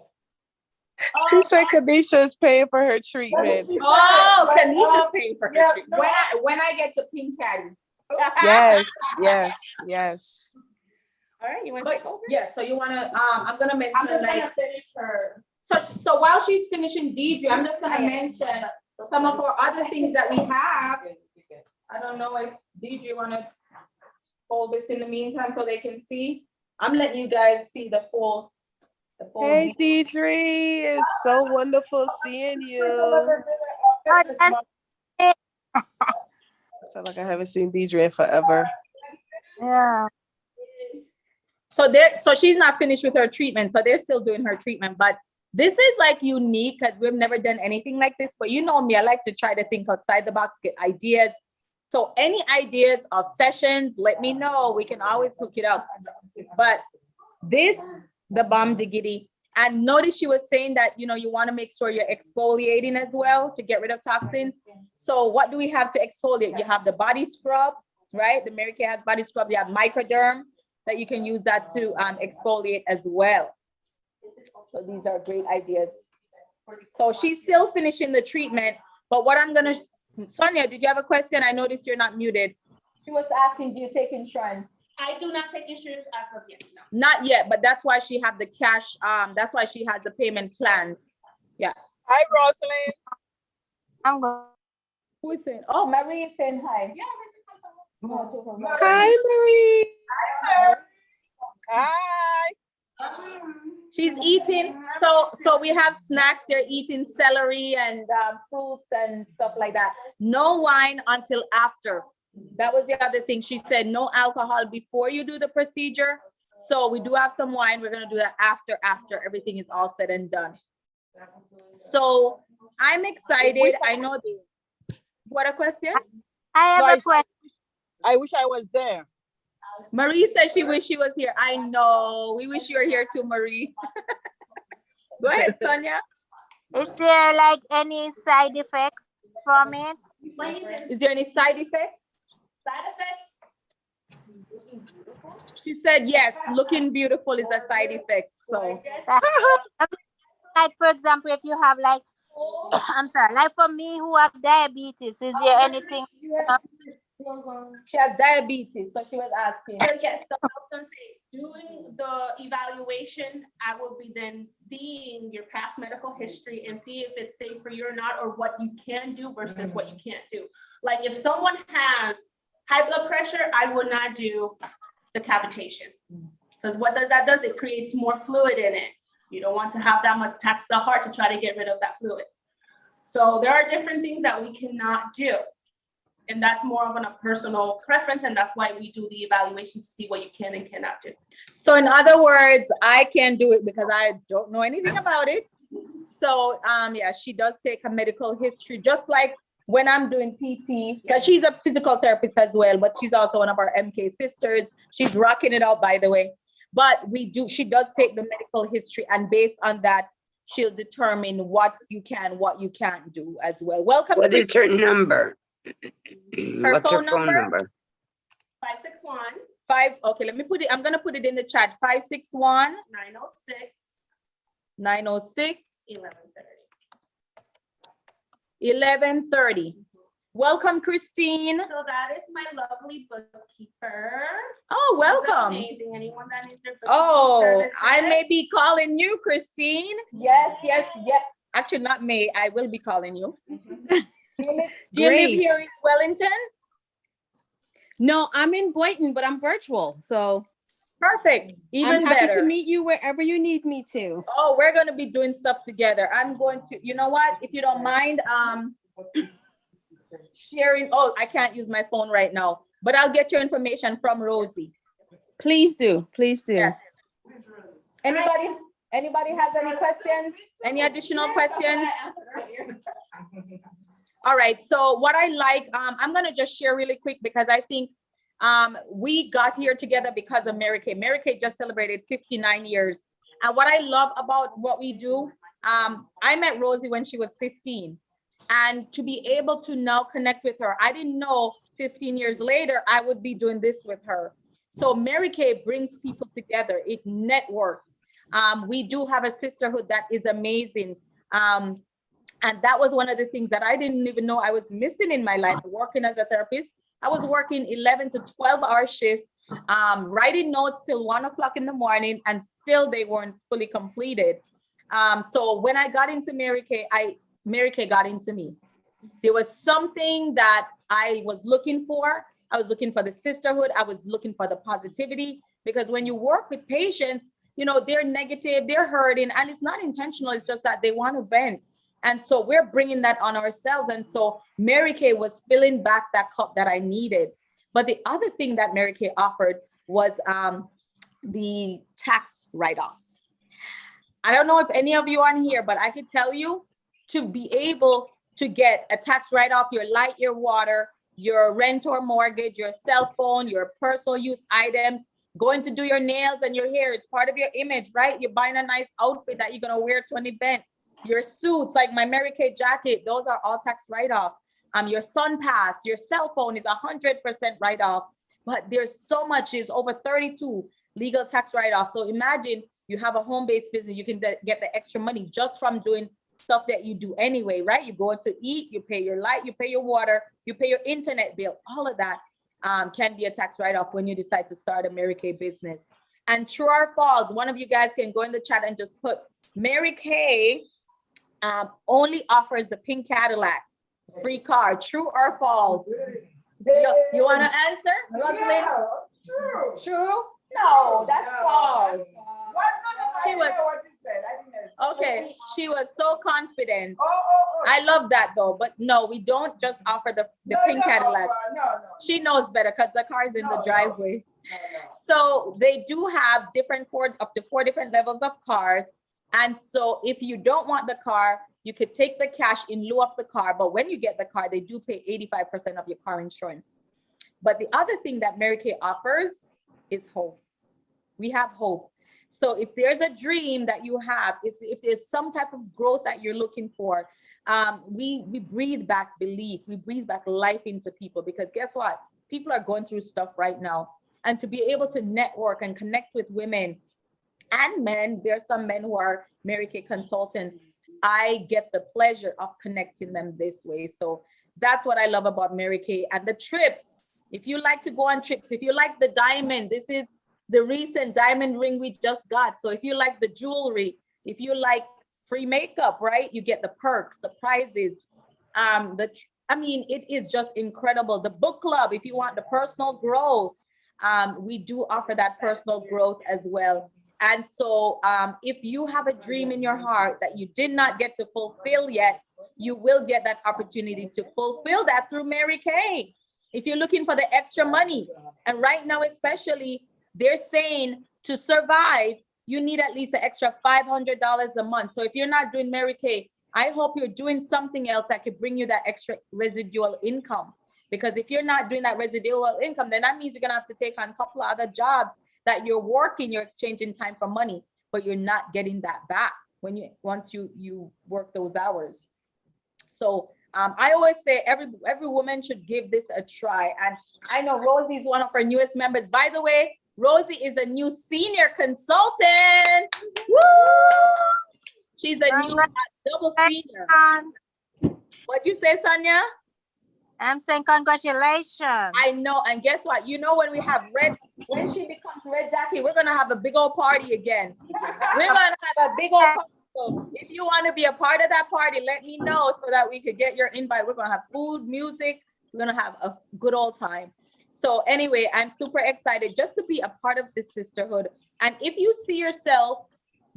She said Kanisha is paying for her treatment. Oh, Kanisha's paying for her treatment. When I get to Pink Caddy. Yes, yes, yes. All right, you want to take over? Yeah, so you wanna, I'm gonna mention I'm just like, gonna finish her. so while she's finishing DJ, I'm just gonna mention some of our other things that we have. I don't know if DJ wanna hold this in the meantime so they can see. I'm letting you guys see the full. Hey, Deidre, it's so wonderful seeing you. I feel like I haven't seen Deidre in forever. Yeah. So she's not finished with her treatment, so they're still doing her treatment. But this is like unique because we've never done anything like this. But you know me, I like to try to think outside the box, get ideas. So any ideas of sessions, let me know. We can always hook it up. But this, the Balm Diggity, and notice she was saying that, you know, you want to make sure you're exfoliating as well to get rid of toxins. So what do we have to exfoliate? You have the body scrub, right? The Mary Kay has body scrub. You have Microderm that you can use that to exfoliate as well. So these are great ideas. So she's still finishing the treatment, but what I'm gonna, Sonia, did you have a question? I noticed you're not muted. She was asking, do you take insurance? I do not take insurance as of yet, no. Not yet, but that's why she have the cash. That's why she has the payment plans. Yeah. Hi, Rosalind. I'm going. Who is saying? Oh, Marie is saying hi. Yeah, Hi, Marie. Hi. She's eating. So we have snacks. They're eating celery and fruits and stuff like that. No wine until after. That was the other thing. She said no alcohol before you do the procedure. So we do have some wine. We're gonna do that after everything is all said and done. So I'm excited. I know. What a question? I have a question. I wish I was there. Marie said she wished she was here. I know. We wish you were here too, Marie. Go ahead, Sonia. Is there like any side effects from it? Is there any side effects? Side effects? She said yes, looking beautiful is a side effect. So Like for example, if you have like, I'm sorry, like for me who have diabetes, is there anything? she has diabetes, so she was asking. So yes, so I was gonna say, doing the evaluation, I will be then seeing your past medical history and see if it's safe for you or not, or what you can do versus what you can't do. Like if someone has high blood pressure, I will not do the cavitation. Because what that does, it creates more fluid in it. You don't want to have that much tax the heart to try to get rid of that fluid. So there are different things that we cannot do. And that's more of a personal preference, and that's why we do the evaluation to see what you can and cannot do. So in other words, I can't do it because I don't know anything about it. So yeah, she does take a medical history, just like when I'm doing PT, because she's a physical therapist as well, but she's also one of our MK sisters. She's rocking it out, by the way. But she does take the medical history, and based on that, she'll determine what you can, what you can't do as well. Welcome. What is her number? Her What's her phone phone number? number? 561 Okay, let me put it, I'm gonna put it in the chat. 561 906 906 1130. 1130. Welcome, Christine. So that is my lovely bookkeeper. Oh, She's welcome. amazing. Anyone that needs their bookkeeping Oh, I services. may be calling you, Christine. Yes. Actually, not may. I will be calling you. Do you live Great. here in Wellington? No, I'm in Boynton, but I'm virtual. So Perfect. Even I'm happy better. to meet you wherever you need me to. Oh, we're going to be doing stuff together. I'm going to, you know what? If you don't mind, sharing. Oh, I can't use my phone right now, but I'll get your information from Rosie. Please do. Please do. Yeah. Anybody has any questions? Any additional questions? All right. So what I like, I'm going to just share really quick because I think we got here together because of Mary Kay. Mary Kay just celebrated 59 years. And what I love about what we do, I met Rosie when she was 15. And to be able to now connect with her, I didn't know 15 years later, I would be doing this with her. So Mary Kay brings people together. It networks. We do have a sisterhood that is amazing. And that was one of the things that I didn't even know I was missing in my life, working as a therapist. I was working 11 to 12-hour shifts, writing notes till 1 o'clock in the morning, and still they weren't fully completed. So when I got into Mary Kay, Mary Kay got into me. There was something that I was looking for. I was looking for the sisterhood. I was looking for the positivity, because when you work with patients, you know, they're negative, they're hurting, and it's not intentional. It's just that they want to vent. And so we're bringing that on ourselves. And so Mary Kay was filling back that cup that I needed. But the other thing that Mary Kay offered was the tax write-offs. I don't know if any of you are here, but I could tell you, to be able to get a tax write-off, your light, your water, your rent or mortgage, your cell phone, your personal use items, going to do your nails and your hair, it's part of your image, right? You're buying a nice outfit that you're gonna wear to an event. Your suits, like my Mary Kay jacket, those are all tax write-offs. Your sun pass, your cell phone is 100% write-off. But there's so much, is over 32 legal tax write-offs. So imagine you have a home-based business, you can get the extra money just from doing stuff that you do anyway, right? You go to eat, you pay your light, you pay your water, you pay your internet bill. All of that can be a tax write-off when you decide to start a Mary Kay business. And True or False, one of you guys can go in the chat and just put, Mary Kay only offers the pink Cadillac free car. True or false? You want to answer, Rosalind? Yeah, true. True? No, that's false. What? She I was- didn't know what you said. I didn't know. Okay, she was so confident. Oh. I love that though, but no, we don't just offer the pink Cadillac. No. She knows better because the car's in the No. driveway. No. So they do have up to 4 different levels of cars. And so if you don't want the car, you could take the cash in lieu of the car. But when you get the car, they do pay 85% of your car insurance. But the other thing that Mary Kay offers is hope. We have hope. So if there's a dream that you have, if there's some type of growth that you're looking for, we breathe back belief, we breathe back life into people, because guess what? People are going through stuff right now. And to be able to network and connect with women and men, there are some men who are Mary Kay consultants. I get the pleasure of connecting them this way. So that's what I love about Mary Kay. And the trips, if you like to go on trips, if you like the diamond, this is the recent diamond ring we just got. So if you like the jewelry, if you like free makeup, right? You get the perks, the prizes. It is just incredible. The book club, if you want the personal growth, we do offer that personal growth as well. And so if you have a dream in your heart that you did not get to fulfill yet, you will get that opportunity to fulfill that through Mary Kay. If you're looking for the extra money, and right now especially, they're saying to survive, you need at least an extra $500 a month. So if you're not doing Mary Kay, I hope you're doing something else that could bring you that extra residual income. Because if you're not doing that residual income, then that means you're gonna have to take on a couple of other jobs that you're working, you're exchanging time for money, but you're not getting that back once you work those hours. So I always say every woman should give this a try. And I know Rosie is one of our newest members. By the way, Rosie is a new senior consultant. Woo! She's a new double senior. What'd you say, Sonia? I'm saying congratulations. I know, and guess what? You know, when we have when she becomes Red Jackie, we're gonna have a big old party again. We're gonna have a big old party. So if you want to be a part of that party, let me know so that we could get your invite. We're gonna have food, music. We're gonna have a good old time. So anyway, I'm super excited just to be a part of this sisterhood. And if you see yourself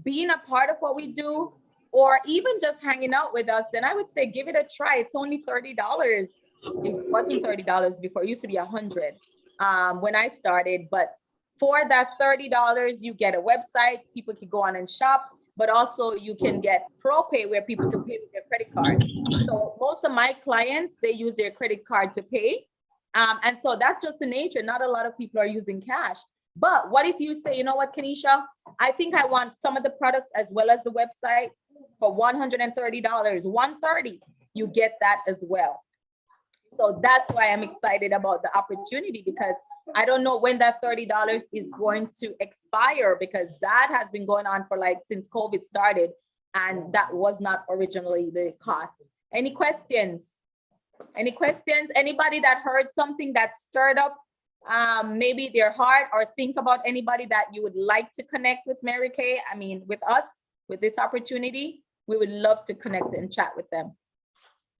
being a part of what we do, or even just hanging out with us, then I would say give it a try. It's only $30. It wasn't $30 before. It used to be $100 when I started. But for that $30, you get a website. People can go on and shop. But also you can get ProPay where people can pay with their credit card. So most of my clients, they use their credit card to pay. And so that's just the nature. Not a lot of people are using cash. But what if you say, you know what, Kenisha, I think I want some of the products as well as the website for $130, $130, you get that as well. So that's why I'm excited about the opportunity, because I don't know when that $30 is going to expire, because that has been going on for since COVID started, and that was not originally the cost. Any questions? Any questions? Anybody that heard something that stirred up maybe their heart, or think about anybody that you would like to connect with Mary Kay? I mean, with us, with this opportunity, we would love to connect and chat with them.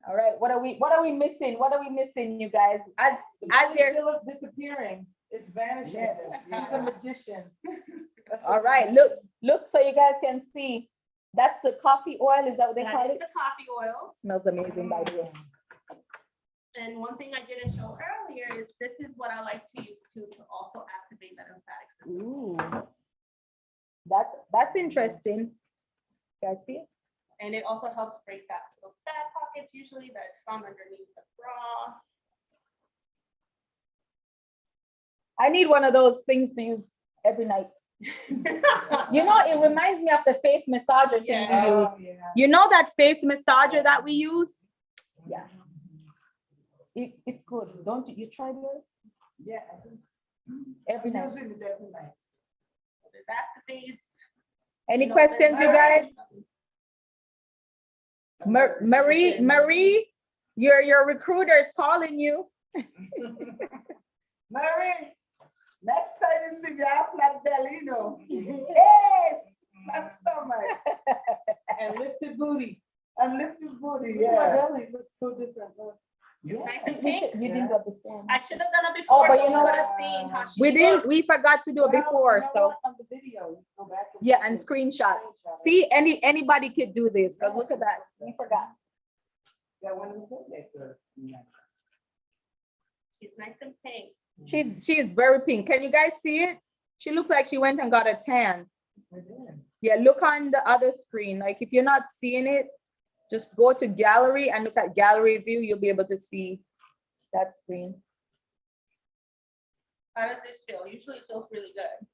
All right, what are we missing? What are we missing, you guys? As they're still disappearing, it's vanishing. He's a magician. all right, look, so you guys can see. That's the coffee oil. Is that what they call That is it? the coffee oil. Smells amazing, by the way. And one thing I didn't show earlier is this is what I like to use to also activate that lymphatic system. Ooh, that's interesting. You guys see it? And it also helps break that little fat pockets usually that's found underneath the bra. I need one of those things to use every night. You know, it reminds me of the face massager thing we use. You know that face massager that we use? Yeah. It's good. Don't you try yours? Yeah. Every night. Using it every night. This activates. Any questions, you guys? Marie, your recruiter is calling you. Mary, next time you see me, I have flat belly, you know. Yes, flat stomach. And lifted booty. And lifted booty, My yeah. belly looks so different. Look. Yeah. Nice and You pink. didn't do it before. I should have done it before. but so you know would what? have seen how she looked. We forgot to do it Well, before, you know so what? On the video, you go back and yeah, and screenshot. See, anybody could do this, because look at that. We forgot. Yeah, when we put that girl. She's nice and pink. She is very pink. Can you guys see it? She looks like she went and got a tan. Yeah, look on the other screen. Like if you're not seeing it, just go to gallery and look at gallery view. You'll be able to see that screen. How does this feel? Usually it feels really good.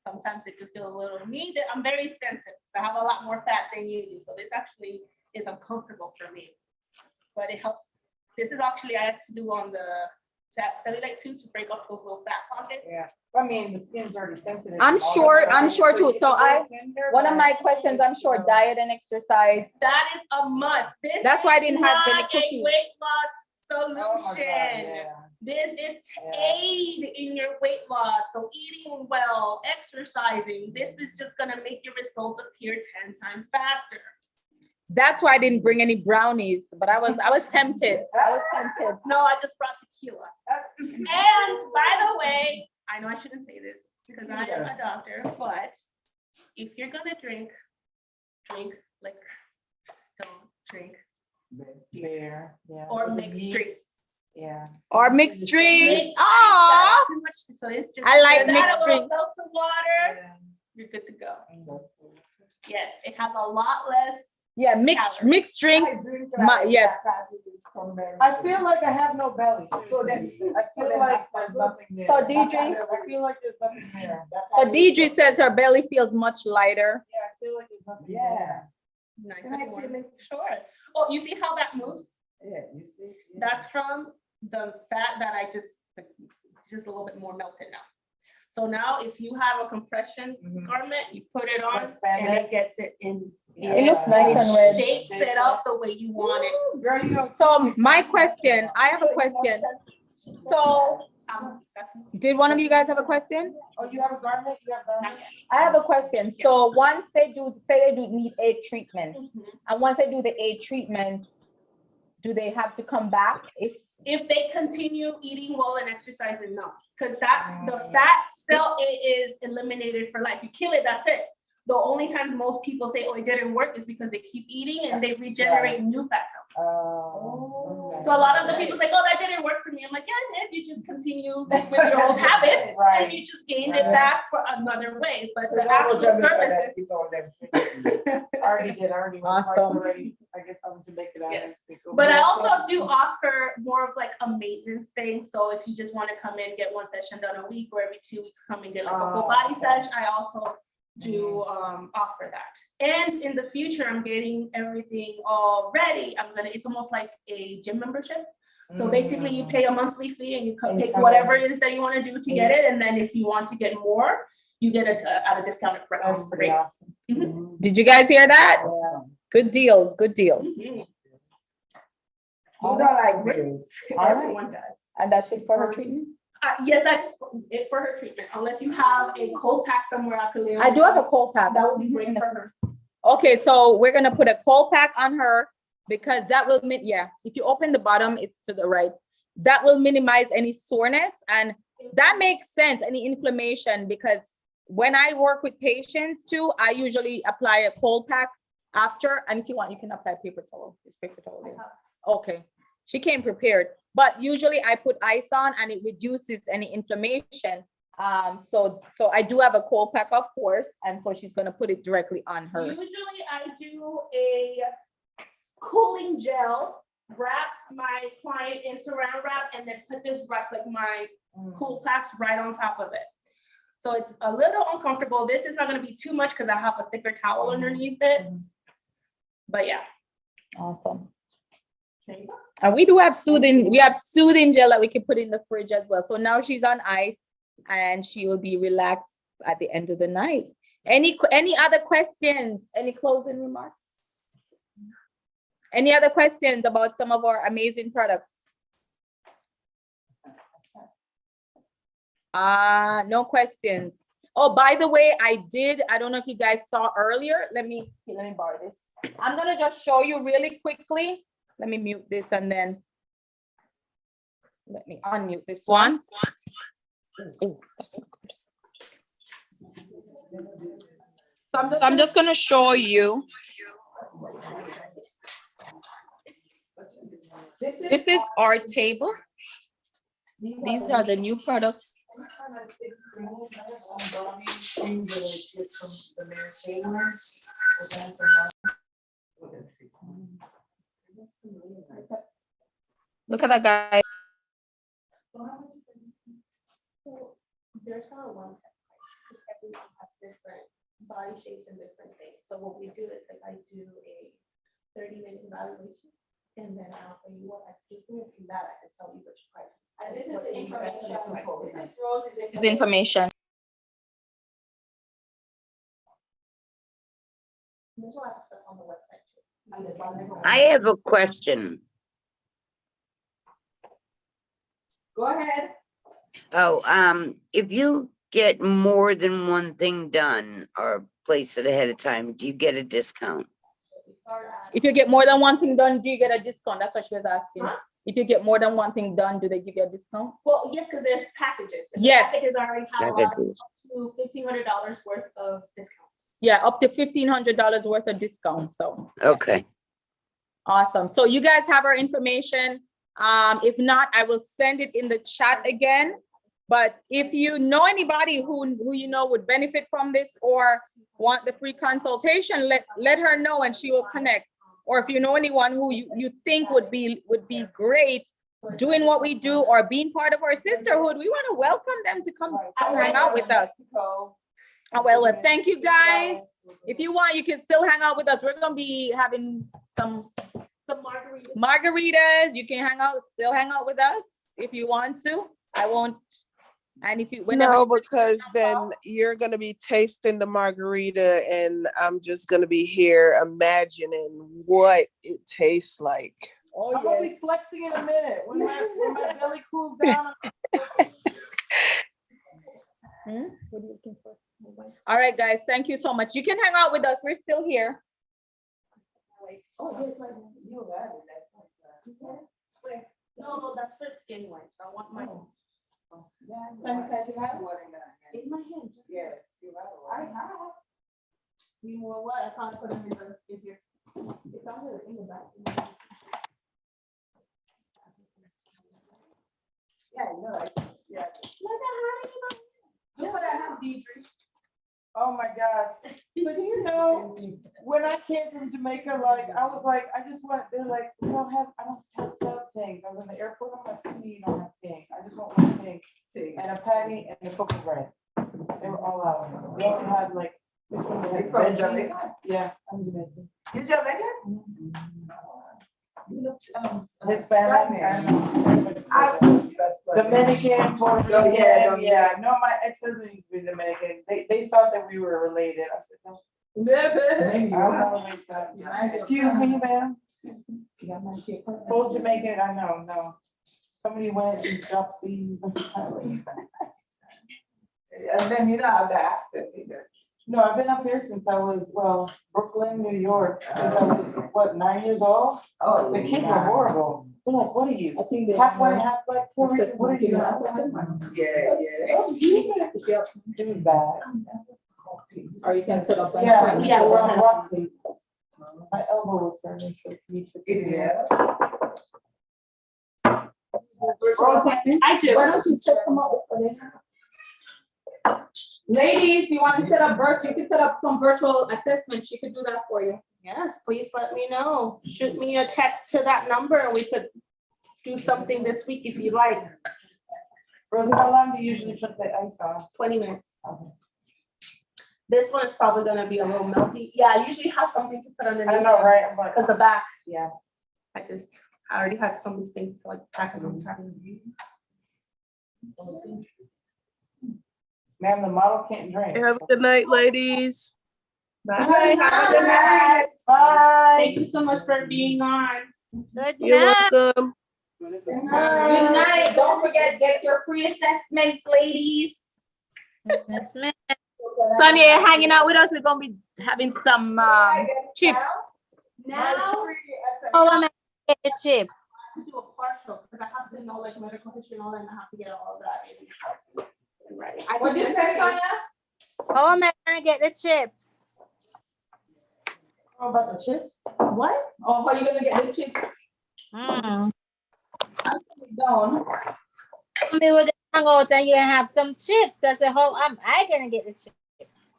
Sometimes it can feel a little I'm very sensitive. So I have a lot more fat than you do. So this actually is uncomfortable for me. But it helps. This is actually I have to do on the cellulite too to break up those little fat pockets. Yeah, I mean, the skin's already sensitive. I'm sure too. So one of my questions, I'm sure diet and exercise. That is a must. This That's why I is didn't have any not a cookies. weight loss Oh my God, solution. yeah. This is to Yeah. aid in your weight loss. So eating well, exercising, this is just gonna make your results appear 10 times faster. That's why I didn't bring any brownies, but I was tempted. I was tempted. No, I just brought tequila. And by the way, I know I shouldn't say this because because I am a doctor, but if you're gonna drink liquor. Don't drink Beer, yeah. or with the mixed yeast, drinks. Yeah. Or mixed drinks. Mixed Aw. drinks, too much, so it's just. I like add a mixed little drinks. seltzer water, Yeah. you're good to go. That's it. Yes, it has a lot less. Yeah, mixed Calories. drinks. I drink My- like yes. that from there. I feel like I have no belly. So then, I feel like there's nothing there. So DJ, I feel like there's nothing there. so DJ says her belly feels much lighter. Yeah, I feel like there's nothing Yeah, there. Nice Can I and warm. feel it? Sure. Oh, you see how that moves? yeah, you see. yeah. That's from the fat that I just a little bit more melted now. So now if you have a compression Mhm. garment, you put it on Like and spandex? it gets it in. Yeah. It looks nice and red. Shapes it up the way you want it. Ooh, girl, you know. So my question, I have a question. So did one of you guys have a question? Oh, you have a garment? You have Not garment? yet. I have a question. So once they do, say they do need a treatment, Mhm. and once they do the A treatment, do they have to come back? If they continue eating well and exercising, no, because the fat cell is eliminated for life. You kill it, that's it. The only time most people say, oh, it didn't work is because they keep eating and they regenerate new fat cells. Okay. So a lot of the people say, oh, that didn't work for me. I'm like, yeah, it did. You just continue with your old habits and Right. you just gained it back for another way. But So the you almost actual done it for that, services. it's all them. I already went twice Awesome. already. I guess I'm to make it out. Yes. But I also do offer more of like a maintenance thing. So if you just want to come in, get one session done a week, or every 2 weeks, come and get like a full Oh, body okay. sesh, I also do offer that. And in the future, I'm getting everything all ready. It's almost like a gym membership. So basically you pay a monthly fee and you And you pick come whatever in. it is that you want to do to get it. And then if you want to get more, you get it at a discounted That's pretty rate. awesome. Mhm. Did you guys hear that? Awesome. Good deals, good deals. Mhm. Who don't like this? All right. Everyone does. And that's it for her treatment? Yes, that's it for her treatment, unless you have a cold pack somewhere I could live. I do have a cold pack. That would be great for her. Okay, so we're gonna put a cold pack on her because that will, if you open the bottom, it's to the right. That will minimize any soreness, and that makes sense, any inflammation, because when I work with patients too, I usually apply a cold pack after, and if you want, you can apply paper towel. It's paper towel there. Okay, she came prepared, but usually I put ice on and it reduces any inflammation. So I do have a cold pack, of course, and so she's gonna put it directly on her. Usually I do a cooling gel, wrap my client in saran wrap, and then put this wrap, like my cool packs right on top of it. So it's a little uncomfortable. This is not gonna be too much because I have a thicker towel underneath it. But yeah. Awesome. There you go. And we do have soothing gel that we can put in the fridge as well. So now she's on ice and she will be relaxed at the end of the night. Any other questions? Any closing remarks? Any other questions about some of our amazing products? No questions. Oh, by the way, I don't know if you guys saw earlier. Let me borrow this. I'm gonna just show you really quickly. Let me mute this and then let me unmute this one. Oh, that's not good. So I'm just gonna show you. This is our table. These are the new products. Look at that, guys. So there's not one set price, because everyone has different body shapes and different things. So what we do is like I do a 30-minute evaluation, and then I'll tell you what I do, and from that I can tell you which price. And this is what the you guys information. can afford. This is Rose's information. There's a lot of stuff on the website too. I have a question. Go ahead. Oh, if you get more than one thing done or place it ahead of time, do you get a discount? If you get more than one thing done, do you get a discount? That's what she was asking. Huh? If you get more than one thing done, do they give you a discount? Well, yes, because there's packages. And the Yes. Packages already have up Packages. to $1,500 worth of discounts. Yeah, up to $1,500 worth of discount, so. Okay. Awesome. So you guys have our information. If not, I will send it in the chat again. But if you know anybody who you know would benefit from this or want the free consultation, let her know and she will connect. Or if you know anyone who you think would be great doing what we do or being part of our sisterhood, we want to welcome them to come and hang out with us. Oh, well, thank you guys. If you want, you can still hang out with us. We're gonna be having some margaritas. You can still hang out with us if you want to. I won't. And if you No, because then you're gonna be tasting the margarita, and I'm just gonna be here imagining what it tastes like. Oh, I'm gonna be flexing in a minute when my belly cools down. What are you looking for? All right, guys. Thank you so much. You can hang out with us. We're still here. No, that's for skin wipes. I want my. Sanitizer you have? In my hand. Yes, you have. You know what? I can't put them in here. It's on in the back. Yeah, no, yeah. Look what I have, Deidre. Oh my gosh. So do you know, when I came from Jamaica, like, I was like, I just want, they're like, I don't have things. I was in the airport, I'm like, you don't have things. I just want one thing. And a patty and a cookie bread. They were all out. They only had like, which one they had? From Jamaica? Yeah, I'm Jamaican. You Jamaican? Hispanic. Dominican, Puerto Rican, yeah. No, my ex-husband used to be Dominican. They thought that we were related. I said, no. I'm not related. Excuse me, ma'am. Full Jamaican, I know, no. Somebody went and dropped seeds. And then you don't have the accent either. No, I've been up here since I was, well, Brooklyn, New York, since I was, what, 9 years old? Oh, The kids are horrible. They're like, what are you? I think they Half white, half black, Puerto Rican, what are you? yeah. It was bad. Or you can set up. Yeah, we're on rock tape. My elbow was hurting, so you took it. Yeah. I do. Why don't you set them up for them? Ladies, you want to set up you can set up some virtual assessment. She could do that for you. Yes, please let me know. Shoot me a text to that number and we could do something this week if you like. Rosie, how long do you usually put the ice on? 20 minutes. This one is probably gonna be a little melty. Yeah, I usually have something to put underneath. I know, right? I'm like, Cause the back, yeah. I already have so many things to like pack it on top. Ma'am, the model can't drink. Have a good night, ladies. Bye. Have a good night. Bye. Thank you so much for being on. Good You're night. welcome. Good night. Don't forget, get your free assessments, ladies. Yes, ma'am. Sonia, you're hanging out with us. We're gonna be having some chips. Now, Oh, I'm gonna get the chip. to do a partial, because I have to know like medical history and all that, and I have to get all that in writing. I What can did you do say, that. Sonia? Oh, I'm gonna get the chips. How about the chips? What? Oh, how you gonna get the chips? Mm. Down. We were gonna hang out and you have some chips. I said, how am I gonna get the chips?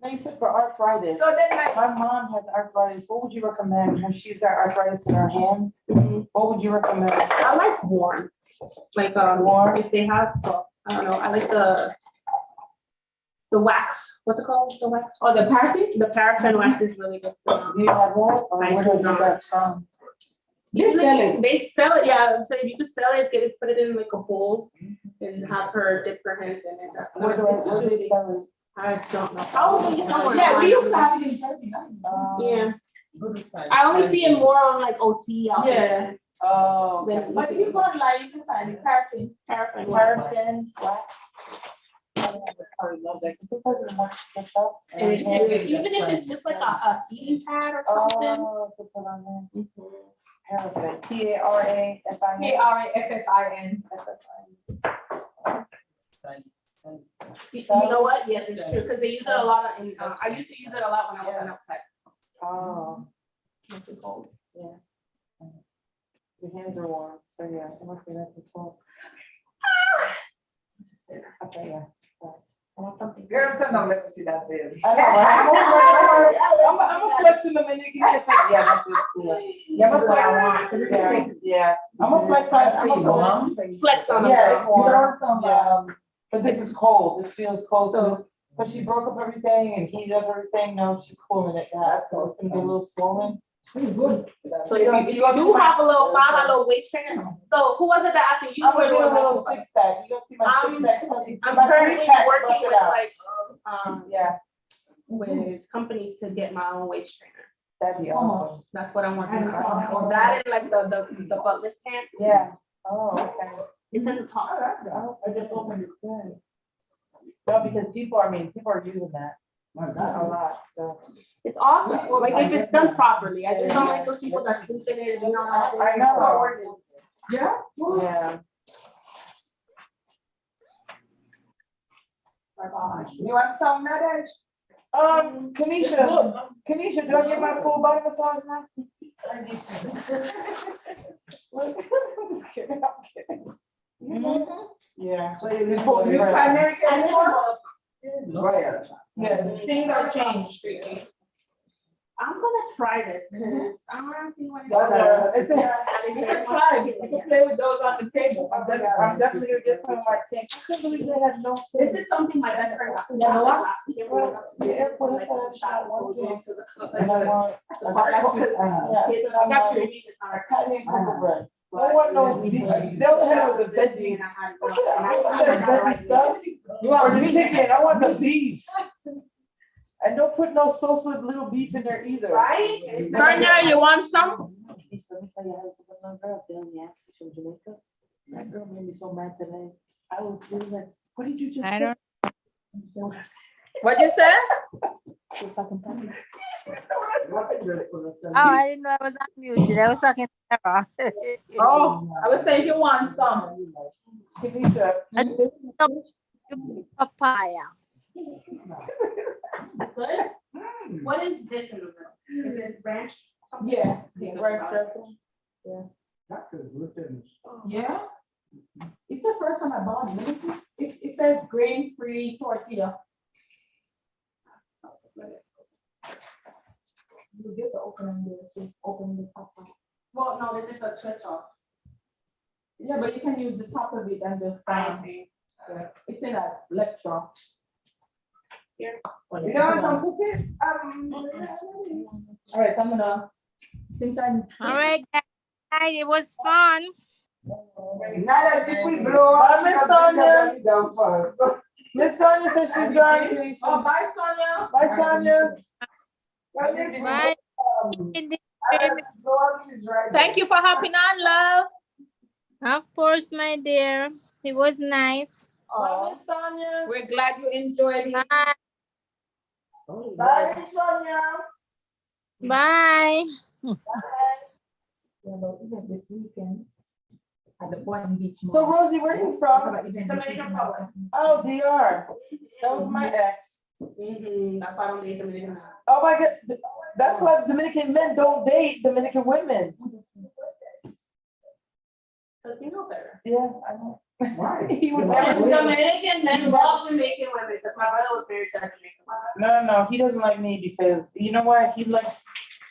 No, you said for arthritis. So then like, My mom has arthritis. What would you recommend when she's got arthritis in her hands? What would you recommend? I like warm. Like Warm? if they have, I don't know, I like the wax. What's it called? The wax? Oh, the paraffin? The paraffin wax is really good. Do you have that? Or I where do do you not. get that from? They sell it. They sell it, yeah. So if you could sell it, get it, put it in like a bowl and have her dip her hands in it. That's Where do it's I soothing. sell I don't know. Probably somewhere. Yeah, we online. used to have it in person. it? Yeah. I only see it more on like OT. out Yeah. there. Oh. Then- But if you go online, you can find it paraffin. Paraffin. wax. Paraffin, wax. I love that, because sometimes it works itself. And it's, even if it's just like a heating pad or something. Oh, to put on there. Mhm. Paraffin, P-A-R-A-F-I-N. Paraffin. You know what? Yes, it's true, because they use it a lot in, I used to use it a lot when I was in outside. Oh. What's it called? Yeah. Your hands are warm, so yeah, it must be nice and cold. This is dinner. Okay, yeah. I want something. Girl, son, don't let me see that there. I know, right? I'm a flex in the minute, give me a second. Yeah, that's it. Yeah, I'm a flex. Yeah, I'm a flex. I'm a flex. Flex on Yeah, them. it's warm. But this is cold. This feels cold. So, but she broke up everything and heated up everything. No, she's cooling it down. So it's gonna be a little swollen. Good. So if you do have a little waist trainer. So who was it that asked me? You I'm were gonna the get a one that little asked me. six pack. You gonna see my six pack? I'm currently working with like Yeah, with companies to get my own waist trainer. that'd be awesome. That's what I'm working on right now. That and like the butt lift pants. Yeah. Oh, okay. It's in the top. I just opened it. Good. No, because people are using that a lot, so. It's awesome. Like if it's done properly. I just don't like those people that sleep in it. You know. I know. Yeah. Yeah. My gosh. You want some, Nadesh? Kanisha, do I get my full body massage now? I need to. I'm just kidding, I'm kidding. Yeah. So you primary care anymore? Right. Yeah, things are changed. I'm gonna try this because I want to see what It's a Try it. You can play with those on the table. I'm definitely gonna get some of my tank. I couldn't believe they had no. This is something my best friend got. Yeah, what? Last week, everyone got to do. The airport, Like, I saw that shot one goes day. into the club. And I want. Kids, I got you. It's not a Patty and cocoa bread. I want no, the other hand was a veggie. I want that veggie stuff. You want Or the meat? chicken, I want the beef. And don't put no sauce with little beef in there either. Right? Bernia, you want some? That girl made me so mad today. I was really like, what did you just say? I don't. What'd you say? Oh, I didn't know I was unmuted. I was talking to Sarah. Oh, I was saying you want some. Kanisha, Papaya. Good? What is this in the middle? Is this ranch? Yeah. Yeah. Rice dressing. Yeah. It's the first time I bought it. Let me see. It says grain-free tortilla. You get to open this, open the top. Well, no, this is a twist off. Yeah, but you can use the top of it and just. I see. It's in a left drawer. Here. You don't want some cookies? All right, I'm gonna, since I'm. All right, guys. It was fun. Nada, if we blow up, Miss Sonia. Sonia. Miss Sonia says she's gone. Oh, bye, Sonia. Bye, Sonia. Bye. Thank you for hopping on, love. Of course, my dear. It was nice. Bye, Miss Sonia. We're glad you enjoyed it. Bye. Bye, Miss Sonia. Bye. Even this weekend at the Boynton Beach. Mall. So Rosie, where are you from? Dominican Republic. Oh, DR. That was my ex. That's why I don't date Dominican. Oh my God. That's why Dominican men don't date Dominican women. Because we know better. Yeah, I know. Why? He would And never. Dominican men love Jamaican women because my brother was married to a Jamaican woman. No, he doesn't like me because you know what? He likes